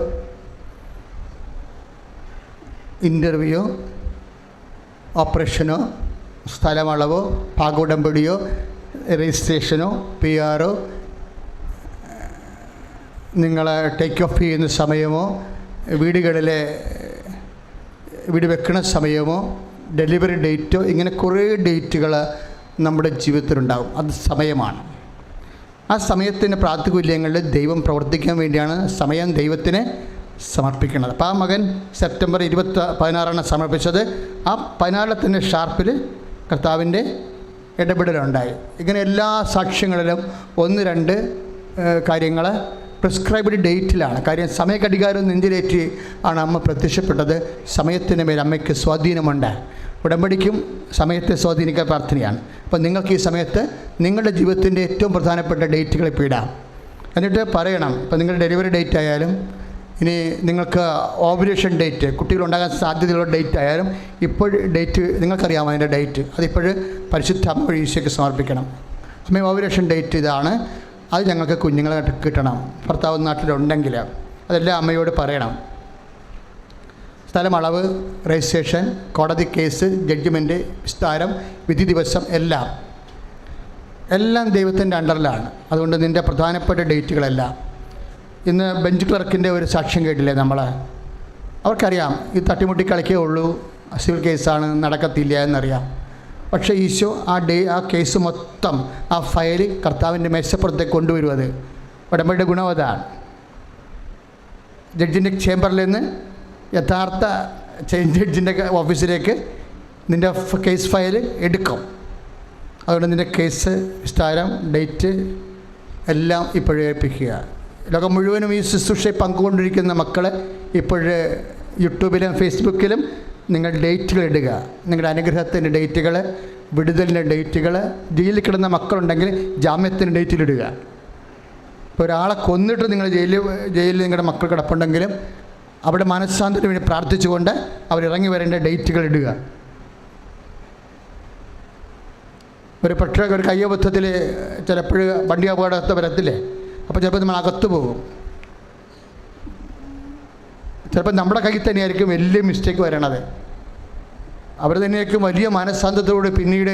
ഇൻ്റർവ്യൂയോ ഓപ്പറേഷനോ സ്ഥലമളവോ പാകോടമ്പടിയോ രജിസ്ട്രേഷനോ PR നിങ്ങൾ ടേക്ക് ഓഫ് ചെയ്യുന്ന സമയമോ വീട് വെക്കുന്ന സമയമോ ഡെലിവറി ഡേറ്റോ, ഇങ്ങനെ കുറേ ഡേറ്റുകൾ നമ്മുടെ ജീവിതത്തിലുണ്ടാകും. അത് സമയമാണ്. ആ സമയത്തിൻ്റെ പ്രാതികൂല്യങ്ങളിൽ ദൈവം പ്രവർത്തിക്കാൻ വേണ്ടിയാണ് സമയം ദൈവത്തിന് സമർപ്പിക്കുന്നത്. അപ്പോൾ ആ മകൻ സെപ്റ്റംബർ 16 സമർപ്പിച്ചത്. ആ 14 ഷാർപ്പിൽ കർത്താവിൻ്റെ ഇടപെടലുണ്ടായി. ഇങ്ങനെ എല്ലാ സാക്ഷ്യങ്ങളിലും 1-2 കാര്യങ്ങൾ പ്രിസ്ക്രൈബ്ഡ് ഡേറ്റിലാണ്. കാര്യം സമയഘടികാരം നെഞ്ചിലേറ്റി ആണ് അമ്മ പ്രത്യക്ഷപ്പെട്ടത്. സമയത്തിന് മേൽ അമ്മയ്ക്ക് സ്വാധീനമുണ്ട്. ഉടമ്പടിക്കും സമയത്തെ സ്വാധീനിക്കാൻ പ്രാർത്ഥനയാണ്. അപ്പോൾ നിങ്ങൾക്ക് ഈ സമയത്ത് നിങ്ങളുടെ ജീവിതത്തിൻ്റെ ഏറ്റവും പ്രധാനപ്പെട്ട ഡേറ്റുകൾ ഇപ്പോൾ ഇടാം. എന്നിട്ട് പറയണം. ഇപ്പോൾ നിങ്ങളുടെ ഡെലിവറി ഡേറ്റ് ആയാലും, ഇനി നിങ്ങൾക്ക് ഓവുലേഷൻ ഡേറ്റ്, കുട്ടികളുണ്ടാകാൻ സാധ്യതയുള്ള ഡേറ്റ് ആയാലും, ഇപ്പോൾ ഡേറ്റ് നിങ്ങൾക്കറിയാമോ അതിൻ്റെ ഡേറ്റ്, അതിപ്പോൾ പരിശുദ്ധ അമ്മ ഈശോയ്ക്ക് സമർപ്പിക്കണം. അമ്മ ഓവുലേഷൻ ഡേറ്റ് ഇതാണ്, അത് ഞങ്ങൾക്ക് കുഞ്ഞുങ്ങളെ കിട്ടണം. ഭർത്താവ് നാട്ടിലുണ്ടെങ്കിൽ അതെല്ലാം അമ്മയോട് പറയണം. സ്ഥലം, അളവ്, രജിസ്ട്രേഷൻ, കോടതി കേസ്, ജഡ്ജ്മെൻറ്റ്, വിസ്താരം, വിധി ദിവസം എല്ലാം ദൈവത്തിൻ്റെ അണ്ടറിലാണ്. അതുകൊണ്ട് നിൻ്റെ പ്രധാനപ്പെട്ട ഡേറ്റുകളെല്ലാം. ഇന്ന് ബെഞ്ച് ക്ലർക്കിൻ്റെ ഒരു സാക്ഷ്യം കേട്ടില്ലേ നമ്മൾ? അവർക്കറിയാം ഈ തട്ടിമുട്ടി കളിക്കേ ഉള്ളൂ, സിവിൽ കേസാണ്, നടക്കത്തില്ല എന്നറിയാം. പക്ഷേ ഈശോ ആ കേസ് മൊത്തം, ആ ഫയൽ കർത്താവിൻ്റെ മേശപ്പുറത്തേക്ക് കൊണ്ടുവരും. അത് ഉടമ്പടിയുടെ ഗുണം അതാണ്. ജഡ്ജിൻ്റെ ചേംബറിൽ നിന്ന് യഥാർത്ഥ ജഡ്ജിൻ്റെ ഓഫീസിലേക്ക് നിൻ്റെ കേസ് ഫയൽ എടുക്കും. അതുകൊണ്ട് നിൻ്റെ കേസ്, വിസ്താരം, ഡേറ്റ് എല്ലാം ഇപ്പോഴേ ഏൽപ്പിക്കുക. ലോകം മുഴുവനും ഈ ശുശ്രൂഷയെ പങ്കുകൊണ്ടിരിക്കുന്ന മക്കൾ ഇപ്പോഴ് യൂട്യൂബിലും ഫേസ്ബുക്കിലും നിങ്ങൾ ഡേറ്റുകൾ ഇടുക. നിങ്ങളുടെ അനുഗ്രഹത്തിൻ്റെ ഡേറ്റുകൾ, വിടുതലിൻ്റെ ഡേറ്റുകൾ, ജയിലിൽ കിടന്ന മക്കളുണ്ടെങ്കിൽ ജാമ്യത്തിൻ്റെ ഡേറ്റിലിടുക. ഇപ്പോൾ ഒരാളെ കൊന്നിട്ട് നിങ്ങൾ ജയിലിൽ നിങ്ങളുടെ മക്കൾ കിടപ്പുണ്ടെങ്കിലും അവിടെ മനസ്സാന്തരത്തിന് വേണ്ടി പ്രാർത്ഥിച്ചുകൊണ്ട് അവരിറങ്ങി വരേണ്ട ഡേറ്റുകൾ ഇടുക. ഒരു കയ്യബദ്ധത്തിൽ ചിലപ്പോൾ വണ്ടി അപകടത്തെ വരത്തില്ലേ, അപ്പോൾ ചിലപ്പോൾ നമ്മൾ അകത്ത് പോകും. ചിലപ്പോൾ നമ്മുടെ കയ്യിൽ തന്നെയായിരിക്കും വലിയ മിസ്റ്റേക്ക് വരണത്. അവർ തന്നെയായിരിക്കും വലിയ മനസ്സാന്തത്തോട് പിന്നീട്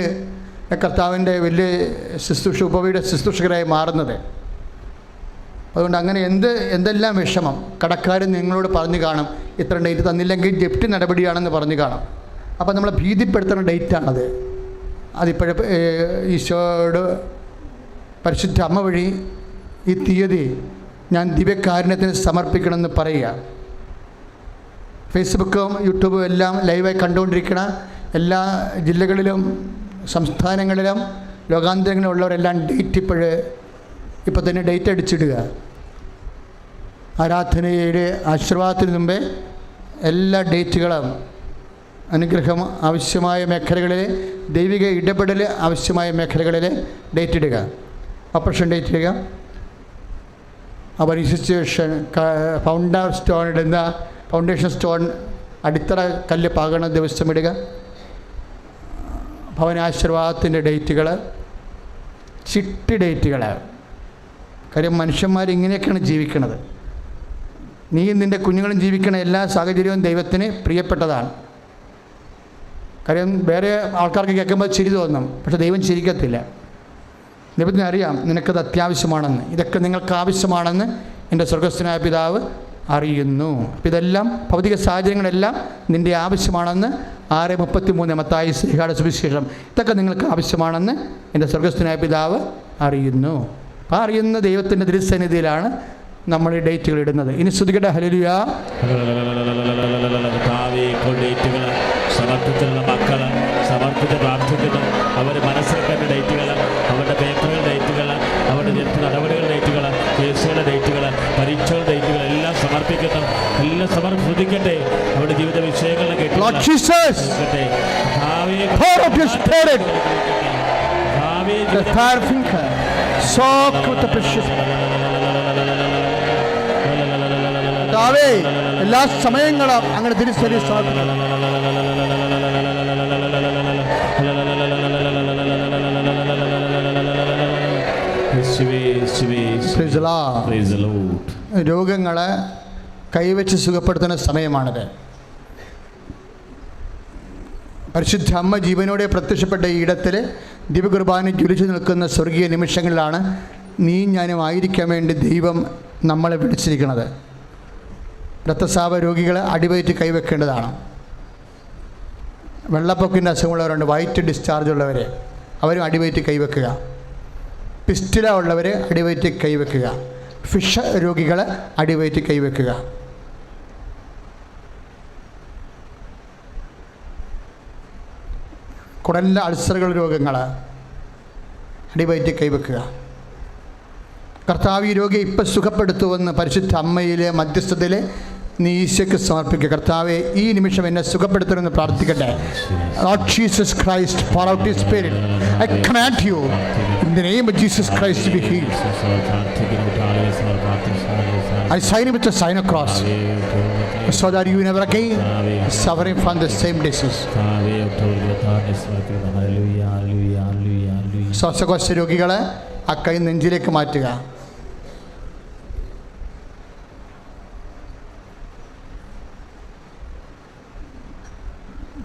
കർത്താവിൻ്റെ വലിയ ഉപവിയുടെ ശുശ്രൂഷകരായി മാറുന്നത്. അതുകൊണ്ട് അങ്ങനെ എന്തെല്ലാം വിഷമം കടക്കാരൻ നിങ്ങളോട് പറഞ്ഞു കാണും, ഇത്ര ഡേറ്റ് തന്നില്ലെങ്കിൽ ജപ്തി നടപടിയാണെന്ന് പറഞ്ഞു കാണും. അപ്പോൾ നമ്മളെ ഭീതിപ്പെടുത്തുന്ന ഡേറ്റാണത്. അതിപ്പോഴും ഈശോയോട് പരിശുദ്ധ അമ്മ വഴി ഈ തീയതി ഞാൻ ദിവ്യകാരുണ്യത്തിന് സമർപ്പിക്കണമെന്ന് പറയുക. ഫേസ്ബുക്കും യൂട്യൂബും എല്ലാം ലൈവായി കണ്ടുകൊണ്ടിരിക്കുന്ന എല്ലാ ജില്ലകളിലും സംസ്ഥാനങ്ങളിലും ലോകാന്തരങ്ങളിലുള്ളവരെല്ലാം ഡേറ്റ് ഇപ്പോൾ തന്നെ ഡേറ്റ് അടിച്ചിടുക. ആരാധനയുടെ ആശീർവാദത്തിന് മുമ്പേ എല്ലാ ഡേറ്റുകളും, അനുഗ്രഹം ആവശ്യമായ മേഖലകളിൽ, ദൈവിക ഇടപെടൽ ആവശ്യമായ മേഖലകളിൽ ഡേറ്റ് ഇടുക. ഓപ്പറേഷൻ ഡേറ്റ് ഇടുക. അവർ ഇൻസ്റ്റിറ്റ്യൂഷൻ ഫൗണ്ടേഷൻ സ്റ്റോൺ അടിത്തറ കല്ല് പാകണ ദിവസം ഇടുക. ഭവനാശീർവാദത്തിൻ്റെ ഡേറ്റുകൾ, ചിട്ടി ഡേറ്റുകൾ. കാര്യം മനുഷ്യന്മാർ ഇങ്ങനെയൊക്കെയാണ് ജീവിക്കുന്നത്. നീ നിൻ്റെ കുഞ്ഞുങ്ങളും ജീവിക്കുന്ന എല്ലാ സാഹചര്യവും ദൈവത്തിന് പ്രിയപ്പെട്ടതാണ്. കാര്യം വേറെ ആൾക്കാർക്ക് കേൾക്കുമ്പോൾ ചിരി തോന്നും, പക്ഷെ ദൈവം ചിരിക്കത്തില്ല. ദൈവത്തിന് അറിയാം നിനക്കത് അത്യാവശ്യമാണെന്ന്. ഇതൊക്കെ നിങ്ങൾക്ക് ആവശ്യമാണെന്ന് എൻ്റെ സ്വർഗസ്ഥനായ പിതാവ് അറിയുന്നു. അപ്പം ഇതെല്ലാം ഭൗതിക സാഹചര്യങ്ങളെല്ലാം നിൻ്റെ ആവശ്യമാണെന്ന് 6:33 മത്തായി ശ്രീഹായുടെ സുവിശേഷം. ഇതൊക്കെ നിങ്ങൾക്ക് ആവശ്യമാണെന്ന് എൻ്റെ സ്വർഗസ്ഥനായ പിതാവ് അറിയുന്നു. അപ്പം അറിയുന്ന ദൈവത്തിൻ്റെ തിരുസന്നിധിയിലാണ് നമ്മൾ ഈ ഡേറ്റുകൾ ഇടുന്നത്. ഇനി ശ്രുതികട്ടെ ഹല്ലേലൂയ. ഡേറ്റുകൾ സമർപ്പിച്ചിട്ടുള്ള മക്കൾ സമർപ്പിച്ച് പ്രാർത്ഥിക്കുന്നു. അവർ മനസ്സിലാക്കേണ്ട ഡേറ്റുകൾ, അവരുടെ പേപ്പറുകൾ ഡേറ്റുകൾ, അവരുടെ നടപടികൾ ഡേറ്റുകൾ, കേസുകളുടെ ഡേറ്റുകൾ, പരീക്ഷകളുടെ ഡേറ്റുകൾ എല്ലാം സമർപ്പിക്കുന്നു. എല്ലാം ശ്രദ്ധിക്കട്ടെ. അവരുടെ ജീവിത വിഷയങ്ങളുടെ കേട്ട് എല്ലാ സമയങ്ങളും അങ്ങനെ തിരിച്ചറി രോഗങ്ങളെ കൈവച്ച് സുഖപ്പെടുത്തുന്ന സമയമാണിത്. പരിശുദ്ധ അമ്മ ജീവനോടെ പ്രത്യക്ഷപ്പെട്ട ഈ ഇടത്തിൽ ദിവ്യകുർബാന ജ്വലിച്ചു നിൽക്കുന്ന സ്വർഗീയ നിമിഷങ്ങളിലാണ് നീ ഞാനും ആയിരിക്കാൻ വേണ്ടി ദൈവം നമ്മളെ വിളിച്ചിരിക്കുന്നത്. രക്തസ്രാവ രോഗികൾ അടിവയറ്റ് കൈവെക്കേണ്ടതാണ്. വെള്ളപ്പൊക്കിൻ്റെ അസുഖമുള്ളവരുണ്ട്, വൈറ്റ് ഡിസ്ചാർജ് ഉള്ളവർ, അവരും അടിവയറ്റ് കൈവെക്കുക. പിസ്റ്റില ഉള്ളവർ അടിവയറ്റ് കൈവെക്കുക. ഫിഷ് രോഗികൾ അടിവയറ്റ് കൈവെക്കുക. കുടലിൻ്റെ അൾസറുകൾ രോഗങ്ങൾ അടിവയറ്റ് കൈവെക്കുക. കർത്താവ് ഈ രോഗിയെ ഇപ്പം സുഖപ്പെടുത്തുമെന്ന് പരിശുദ്ധ അമ്മയിലെ മധ്യസ്ഥതയിൽ നീ ഈശോയ്ക്ക് സമർപ്പിക്കുക. കർത്താവെ ഈ നിമിഷം എന്നെ സുഖപ്പെടുത്തണമെന്ന് പ്രാർത്ഥിക്കട്ടെ. Lord Jesus Christ, pour out His Spirit. I command you in the name of Jesus Christ to be healed. I sign with the sign of cross so that you never again suffering from the same disease. ശ്വാസകോശ രോഗികളെ ആ കൈ നെഞ്ചിലേക്ക് മാറ്റുക.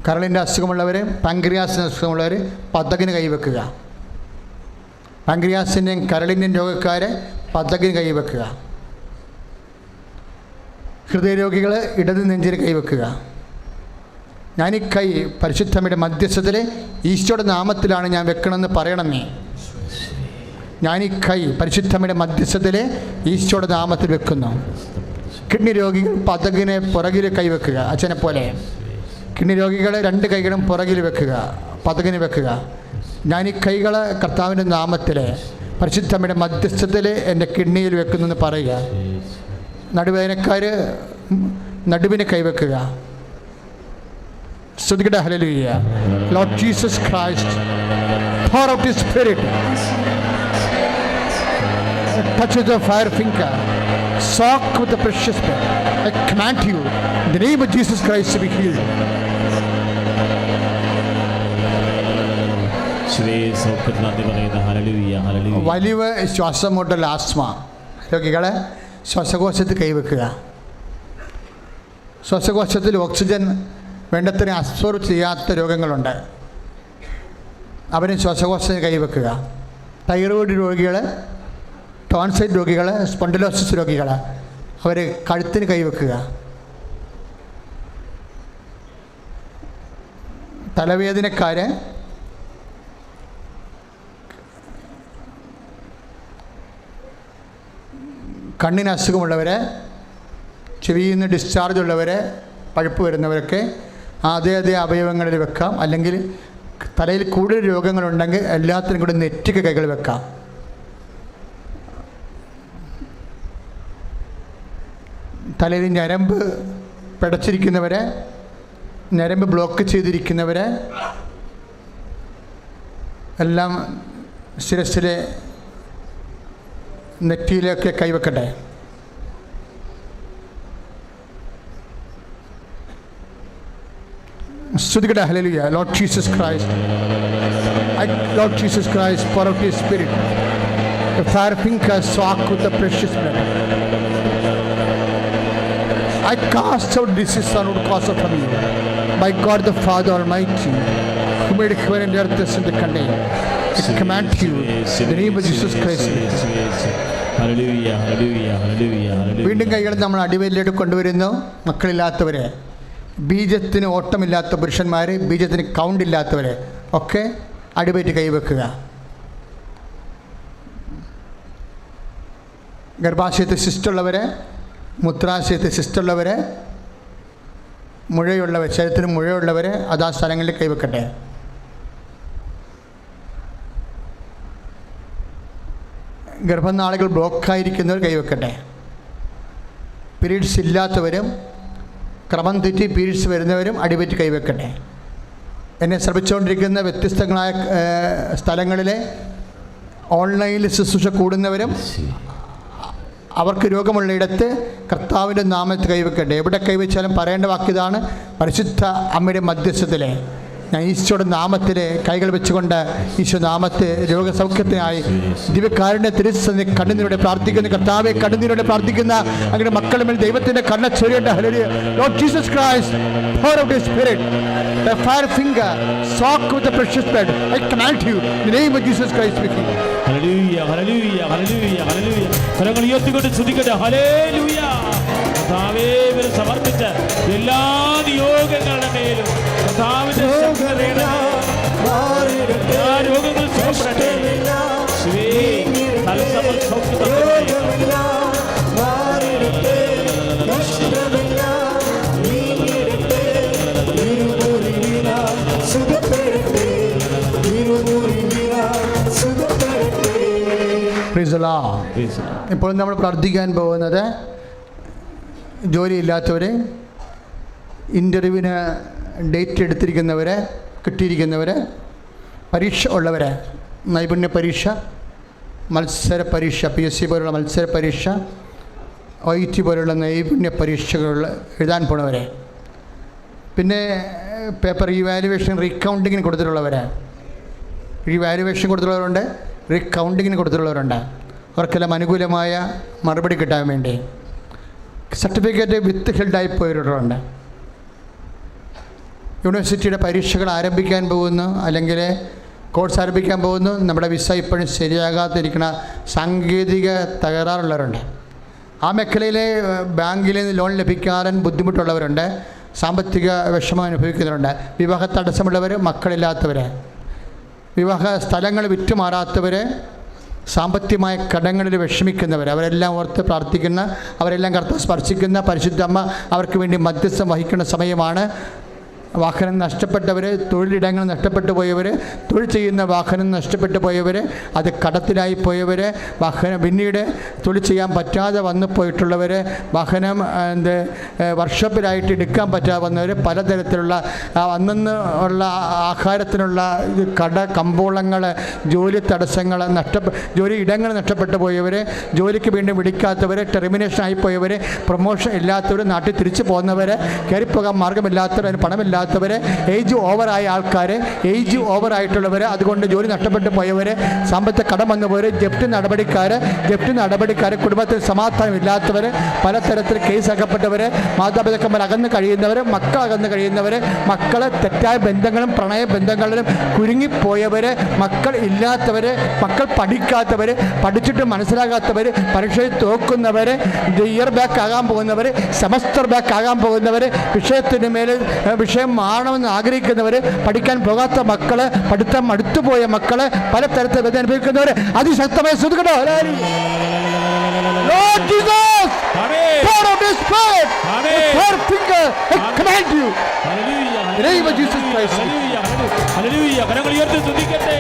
കരളിൻ്റെ അസുഖമുള്ളവർ, പാങ്ക്രിയാസിന് അസുഖമുള്ളവർ പതകിന് കൈവെക്കുക. പാങ്ക്രിയാസിൻ്റെയും കരളിൻ്റെയും രോഗക്കാരെ പതകിന് കൈവെക്കുക. ഹൃദയരോഗികൾ ഇടത് നെഞ്ചിന് കൈവെക്കുക. ഞാൻ ഈ കൈ പരിശുദ്ധമ്മയുടെ മധ്യസ്ഥത്തിൽ ഈശോയുടെ നാമത്തിലാണ് ഞാൻ വെക്കണമെന്ന് പറയണമേ. ഞാൻ ഈ കൈ പരിശുദ്ധമ്മയുടെ മധ്യസ്ഥത്തിൽ ഈശോയുടെ നാമത്തിൽ വെക്കുന്നു. കിഡ്നി രോഗികൾ പതകിനെ പുറകിൽ കൈവെക്കുക. അച്ഛനെ പോലെ കിഡ്നി രോഗികൾ 2 കൈകളും പുറകിൽ വെക്കുക, പതകിന് വെക്കുക. ഞാൻ ഈ കൈകൾ കർത്താവിൻ്റെ നാമത്തിൽ പരിശുദ്ധമ്മയുടെ മധ്യസ്ഥത്തിൽ എൻ്റെ കിഡ്നിയിൽ വെക്കുന്നു എന്ന് പറയുക. നടുവേദനക്കാർ നടുവിനെ കൈവെക്കുക. സ്തുതിക്കട്ടെ, hallelujah. Lord Jesus Christ, pour out his spirit, touch with the fire finger, soak with the precious blood. I command you in the name of Jesus Christ to be healed. വലിവ് ശ്വാസം മുട്ടൽ, ആസ്മ രോഗികളെ ശ്വാസകോശത്തിൽ കൈവെക്കുക. ശ്വാസകോശത്തിൽ oxygen വേണ്ടത്തിന് absorb ചെയ്യാത്ത രോഗങ്ങളുണ്ട്, അവരെ ശ്വാസകോശത്തിന് കൈവെക്കുക. Thyroid രോഗികൾ, ടോൺസൈറ്റ് രോഗികൾ, spondylosis രോഗികൾ അവർ കഴുത്തിന് കൈവെക്കുക. തലവേദനക്കാർ, കണ്ണിന് അസുഖമുള്ളവർ, ചെവിയിൽ നിന്ന് ഡിസ്ചാർജ് ഉള്ളവർ, പഴുപ്പ് വരുന്നവരൊക്കെ അതേ അവയവങ്ങളിൽ വെക്കാം. അല്ലെങ്കിൽ തലയിൽ കൂടുതൽ രോഗങ്ങളുണ്ടെങ്കിൽ എല്ലാത്തിനും കൂടി നെറ്റിക്ക് കൈകൾ വെക്കാം. തലയിൽ ഞരമ്പ് പിടച്ചിരിക്കുന്നവരെ, ഞരമ്പ് ബ്ലോക്ക് ചെയ്തിരിക്കുന്നവരെ എല്ലാം ശിരസ്സിലെ നെറ്റിയിലൊക്കെ കൈവെക്കട്ടെ. സ്തുതിക്കട്ടെ, hallelujah. Lord Jesus Christ, Lord Jesus Christ, pour out His Spirit. The fire finger soak with the precious blood. I cast out disease and would cause from you. By God the Father Almighty, who made heaven and earth and the contain. I command you in the name of Jesus Christ. Hallelujah, hallelujah, hallelujah, hallelujah. വീണ്ടും കൈകൾ നമ്മൾ അടിവരിലേക്ക് കൊണ്ടുവരുന്നു. മക്കളില്ലാത്തവരെ, ബീജത്തിന് ഓട്ടമില്ലാത്ത പുരുഷന്മാർ, ബീജത്തിന് count ഇല്ലാത്തവരെ ഒക്കെ അടിവയറ്റ് കൈവെക്കുക. ഗർഭാശയത്തിൽ സിസ്റ്റുള്ളവരെ, മൂത്രാശയത്തിൽ സിസ്റ്റുള്ളവരെ, മുഴയുള്ളവർ, ശരീരത്തിന് മുഴയുള്ളവരെ അതാ സ്ഥലങ്ങളിൽ കൈവെക്കട്ടെ. ഗർഭനാളുകൾ ബ്ലോക്കായിരിക്കുന്നവർ കൈവെക്കട്ടെ. Periods ഇല്ലാത്തവരും ക്രമം തെറ്റി പീരീഡ്സ് വരുന്നവരും അടിവയറ്റ് കൈവെക്കട്ടെ. എന്നെ ശ്രമിച്ചുകൊണ്ടിരിക്കുന്ന വ്യത്യസ്തങ്ങളായ സ്ഥലങ്ങളിലെ ഓൺലൈനിൽ ശുശ്രൂഷ കൂടുന്നവരും അവർക്ക് രോഗമുള്ളയിടത്ത് കർത്താവിൻ്റെ നാമത്തിൽ കൈവെക്കട്ടെ. എവിടെ കൈവച്ചാലും പറയേണ്ട വാക്കിതാണ്, പരിശുദ്ധ അമ്മയുടെ മധ്യസ്ഥത്തിലെ ഞാൻ ഈശോയുടെ നാമത്തിൽ കൈകൾ വെച്ചുകൊണ്ട് ഈശോ നാമത്തെ രോഗസൗഖ്യത്തിനായി ദിവ്യകാരുണ്യ തിരുസന്നി കണ്ണുനീരോടെ പ്രാർത്ഥിക്കുന്ന കർത്താവെ, കണ്ണുനീരോടെ പ്രാർത്ഥിക്കുന്ന അങ്ങനെ മക്കളുടെ മേൽ ദൈവത്തിൻ്റെ കണ്ണ ചൊരിയേണ്ട. Hallelujah. Lord Jesus Christ, pour out His Spirit. The fire finger soak with the precious blood. I command you in the name of Jesus Christ. Hallelujah, hallelujah, hallelujah, hallelujah. കരങ്ങൾ ഉയർത്തിക്കൊണ്ട് സ്തുതിക്കട്ടെ. ഹല്ലേലൂയ. കർത്താവേ, ഇവരെ സമർപ്പിച്ച എല്ലാ നിയോഗങ്ങളുടെ മേലും കർത്താവിന്റെ രോഗങ്ങൾ സുഖപ്പെടട്ടെ. ഇപ്പോൾ നമ്മൾ പ്രാർത്ഥിക്കാൻ പോകുന്നത് ജോലിയില്ലാത്തവർ, ഇൻ്റർവ്യൂവിന് ഡേറ്റ് എടുത്തിരിക്കുന്നവർ, കിട്ടിയിരിക്കുന്നവർ, പരീക്ഷ ഉള്ളവർ, നൈപുണ്യ പരീക്ഷ, മത്സര പരീക്ഷ, PSC പോലുള്ള മത്സര പരീക്ഷ, OET പോലുള്ള നൈപുണ്യ പരീക്ഷകൾ എഴുതാൻ പോണവരെ, പിന്നെ പേപ്പർ ഇവാലുവേഷൻ റീകൗണ്ടിങ്ങിന് കൊടുത്തിട്ടുള്ളവർ, ഇവാലുവേഷൻ കൊടുത്തിട്ടുള്ളവരുണ്ട്, റീകൗണ്ടിങ്ങിന് കൊടുത്തിട്ടുള്ളവരുണ്ട്. അവർക്കെല്ലാം അനുകൂലമായ മറുപടി കിട്ടാൻ വേണ്ടി സർട്ടിഫിക്കറ്റ് വിത്ത് ഹെൽഡായി പോയവരുണ്ട്. യൂണിവേഴ്സിറ്റിയുടെ പരീക്ഷകൾ ആരംഭിക്കാൻ പോകുന്നു, അല്ലെങ്കിൽ കോഴ്സ് ആരംഭിക്കാൻ പോകുന്നു. നമ്മുടെ വിസ ഇപ്പോഴും ശരിയാകാതിരിക്കുന്ന സാങ്കേതിക തകരാറുള്ളവരുണ്ട്. ആ മേഖലയിലെ ബാങ്കിൽ നിന്ന് ലോൺ ലഭിക്കാൻ ബുദ്ധിമുട്ടുള്ളവരുണ്ട്. സാമ്പത്തിക വിഷമം അനുഭവിക്കുന്നവരുണ്ട്. വിവാഹ തടസ്സമുള്ളവർ, മക്കളില്ലാത്തവർ, വിവാഹ സ്ഥലങ്ങൾ വിറ്റുമാറാത്തവർ, സാമ്പത്തികമായ കടങ്ങളിൽ വിഷമിക്കുന്നവർ, അവരെല്ലാം ഓർത്ത് പ്രാർത്ഥിക്കുന്ന, അവരെല്ലാം കർത്താവ് സ്പർശിക്കുന്ന പരിശുദ്ധ അമ്മ അവർക്ക് വേണ്ടി മധ്യസ്ഥം വഹിക്കുന്ന സമയമാണ്. വാഹനം നഷ്ടപ്പെട്ടവർ, തൊഴിലിടങ്ങൾ നഷ്ടപ്പെട്ടു പോയവർ, തൊഴിൽ ചെയ്യുന്ന വാഹനം നഷ്ടപ്പെട്ടു പോയവർ, അത് കടത്തിലായി പോയവർ, വാഹനം പിന്നീട് തൊഴിൽ ചെയ്യാൻ പറ്റാതെ വന്നു പോയിട്ടുള്ളവർ, വാഹനം വർക്ക്ഷോപ്പിലായിട്ട് എടുക്കാൻ പറ്റാതെ വന്നവർ, പലതരത്തിലുള്ള അന്നന്ന് ഉള്ള ആഹാരത്തിനുള്ള കമ്പോളങ്ങൾ, ജോലി തടസ്സങ്ങൾ, ജോലി ഇടങ്ങൾ നഷ്ടപ്പെട്ടു പോയവർ, ജോലിക്ക് വീണ്ടും വിളിക്കാത്തവർ, ടെർമിനേഷൻ ആയിപ്പോയവർ, പ്രൊമോഷൻ ഇല്ലാത്തവർ, നാട്ടിൽ തിരിച്ചു പോകുന്നവർ, കയറിപ്പോകാൻ മാർഗമില്ലാത്തവർ, അതിന് പണമില്ലാത്തവർ, ഏജ് ഓവറായ ആൾക്കാർ, ഏജ് ഓവറായിട്ടുള്ളവർ, അതുകൊണ്ട് ജോലി നഷ്ടപ്പെട്ടു പോയവർ, സാമ്പത്തിക കടം വന്നുപോയവർ, ജപ്തി നടപടിക്കാർ, കുടുംബത്തിൽ സമാധാനം ഇല്ലാത്തവർ, പലതരത്തിൽ കേസ് അകപ്പെട്ടവർ, മാതാപിതാക്കന്മാർ അകന്ന് കഴിയുന്നവർ, മക്കൾ അകന്ന് കഴിയുന്നവർ, മക്കൾ തെറ്റായ ബന്ധങ്ങളും പ്രണയ ബന്ധങ്ങളിലും കുരുങ്ങിപ്പോയവർ, മക്കൾ ഇല്ലാത്തവർ, മക്കൾ പഠിക്കാത്തവർ, പഠിച്ചിട്ട് മനസ്സിലാകാത്തവർ, പരീക്ഷയിൽ തോക്കുന്നവർ, ഇയർ ബാക്ക് ആകാൻ പോകുന്നവർ, സെമസ്റ്റർ ബാക്ക് ആകാൻ പോകുന്നവർ, വിഷയത്തിന് മേൽ വിഷയം മാറണമെന്ന് ആഗ്രഹിക്കുന്നവർ, പഠിക്കാൻ പോകാത്ത മക്കൾ, പഠിത്തം മടുത്തുപോയ മക്കൾ, പലതരത്തിൽ വേദന അനുഭവിക്കുന്നവർ, അതിശക്തമായി ശ്രദ്ധിക്കണോ. Lord Jesus, pour out His Spirit, her finger, I command you. In the name of Jesus Christ. Hallelujah. കരങ്ങൾ ഉയർത്തി സ്തുതിക്കട്ടെ.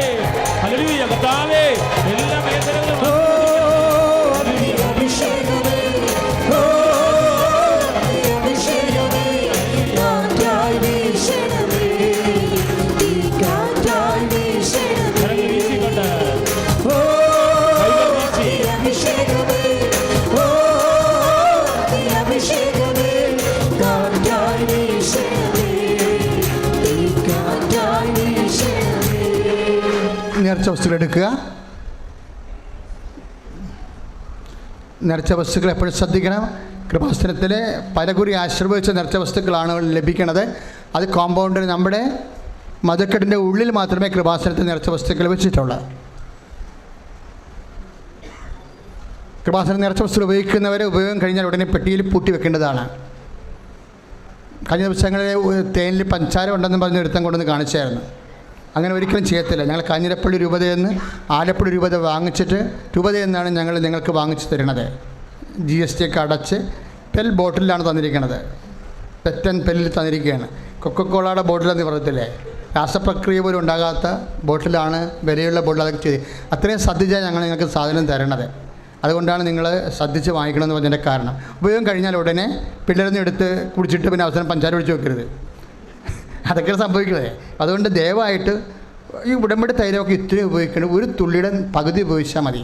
ഹല്ലേലൂയ. കർത്താവേ, എല്ലാ വേദനകളും നേർച്ച വസ്തുക്കൾ എടുക്കുക. നേർച്ച വസ്തുക്കൾ എപ്പോഴും ശ്രദ്ധിക്കണം. കൃപാസനത്തിൽ പലകുറി ആശീർവദിച്ച നേർച്ച വസ്തുക്കളാണ് ലഭിക്കുന്നത്. അത് കോമ്പൗണ്ടിൽ നമ്മുടെ മതക്കെട്ടിൻ്റെ ഉള്ളിൽ മാത്രമേ കൃപാസനത്തിൽ നേർച്ച വസ്തുക്കൾ വെച്ചിട്ടുള്ളൂ. കൃപാസനം നേർച്ച വസ്തുക്കൾ ഉപയോഗിക്കുന്നവർ ഉപയോഗം കഴിഞ്ഞാൽ ഉടനെ പെട്ടിയിൽ പൂട്ടി വെക്കേണ്ടതാണ്. കഴിഞ്ഞ ദിവസങ്ങളിൽ തേനിൽ പഞ്ചാര ഉണ്ടെന്ന് പറഞ്ഞ് ഒരുത്തം കൊണ്ടുവന്ന് കാണിച്ചായിരുന്നു. അങ്ങനെ ഒരിക്കലും ചെയ്യത്തില്ല. ഞങ്ങൾ കാഞ്ഞിരപ്പള്ളി രൂപതയിൽ നിന്ന് ആലപ്പുഴ രൂപത വാങ്ങിച്ചിട്ട്, രൂപതയിൽ നിന്നാണ് ഞങ്ങൾ നിങ്ങൾക്ക് വാങ്ങിച്ച് തരുന്നത്. GST ഒക്കെ അടച്ച് പെൽ ബോട്ടിലാണ് തന്നിരിക്കുന്നത്. പെറ്റൻ പെല്ലിൽ തന്നിരിക്കുകയാണ്. കൊക്കക്കോളയുടെ ബോട്ടിലെന്ന് പറയത്തില്ലേ, രാസപ്രക്രിയ പോലും ഉണ്ടാകാത്ത ബോട്ടിലാണ്, വിലയുള്ള ബോട്ടിൽ അതൊക്കെ ചെയ്ത്. അത്രയും ശ്രദ്ധിച്ചാൽ ഞങ്ങൾ നിങ്ങൾക്ക് സാധനം തരണത്. അതുകൊണ്ടാണ് നിങ്ങൾ ശ്രദ്ധിച്ച് വാങ്ങിക്കണമെന്ന് പറഞ്ഞതിൻ്റെ കാരണം. ഉപയോഗം കഴിഞ്ഞാൽ ഉടനെ പിള്ളേരൊന്നും എടുത്ത് കുടിച്ചിട്ട് പിന്നെ അവസാനം പഞ്ചാര ഒഴിച്ച് വെക്കരുത്. അതൊക്കെയാണ് സംഭവിക്കുന്നത്. അതുകൊണ്ട് ദയവായിട്ട് ഈ ഉടമ്പടി തൈലമൊക്കെ ഇത്രയും ഉപയോഗിക്കണം. ഒരു തുള്ളിയുടെ പകുതി ഉപയോഗിച്ചാൽ മതി.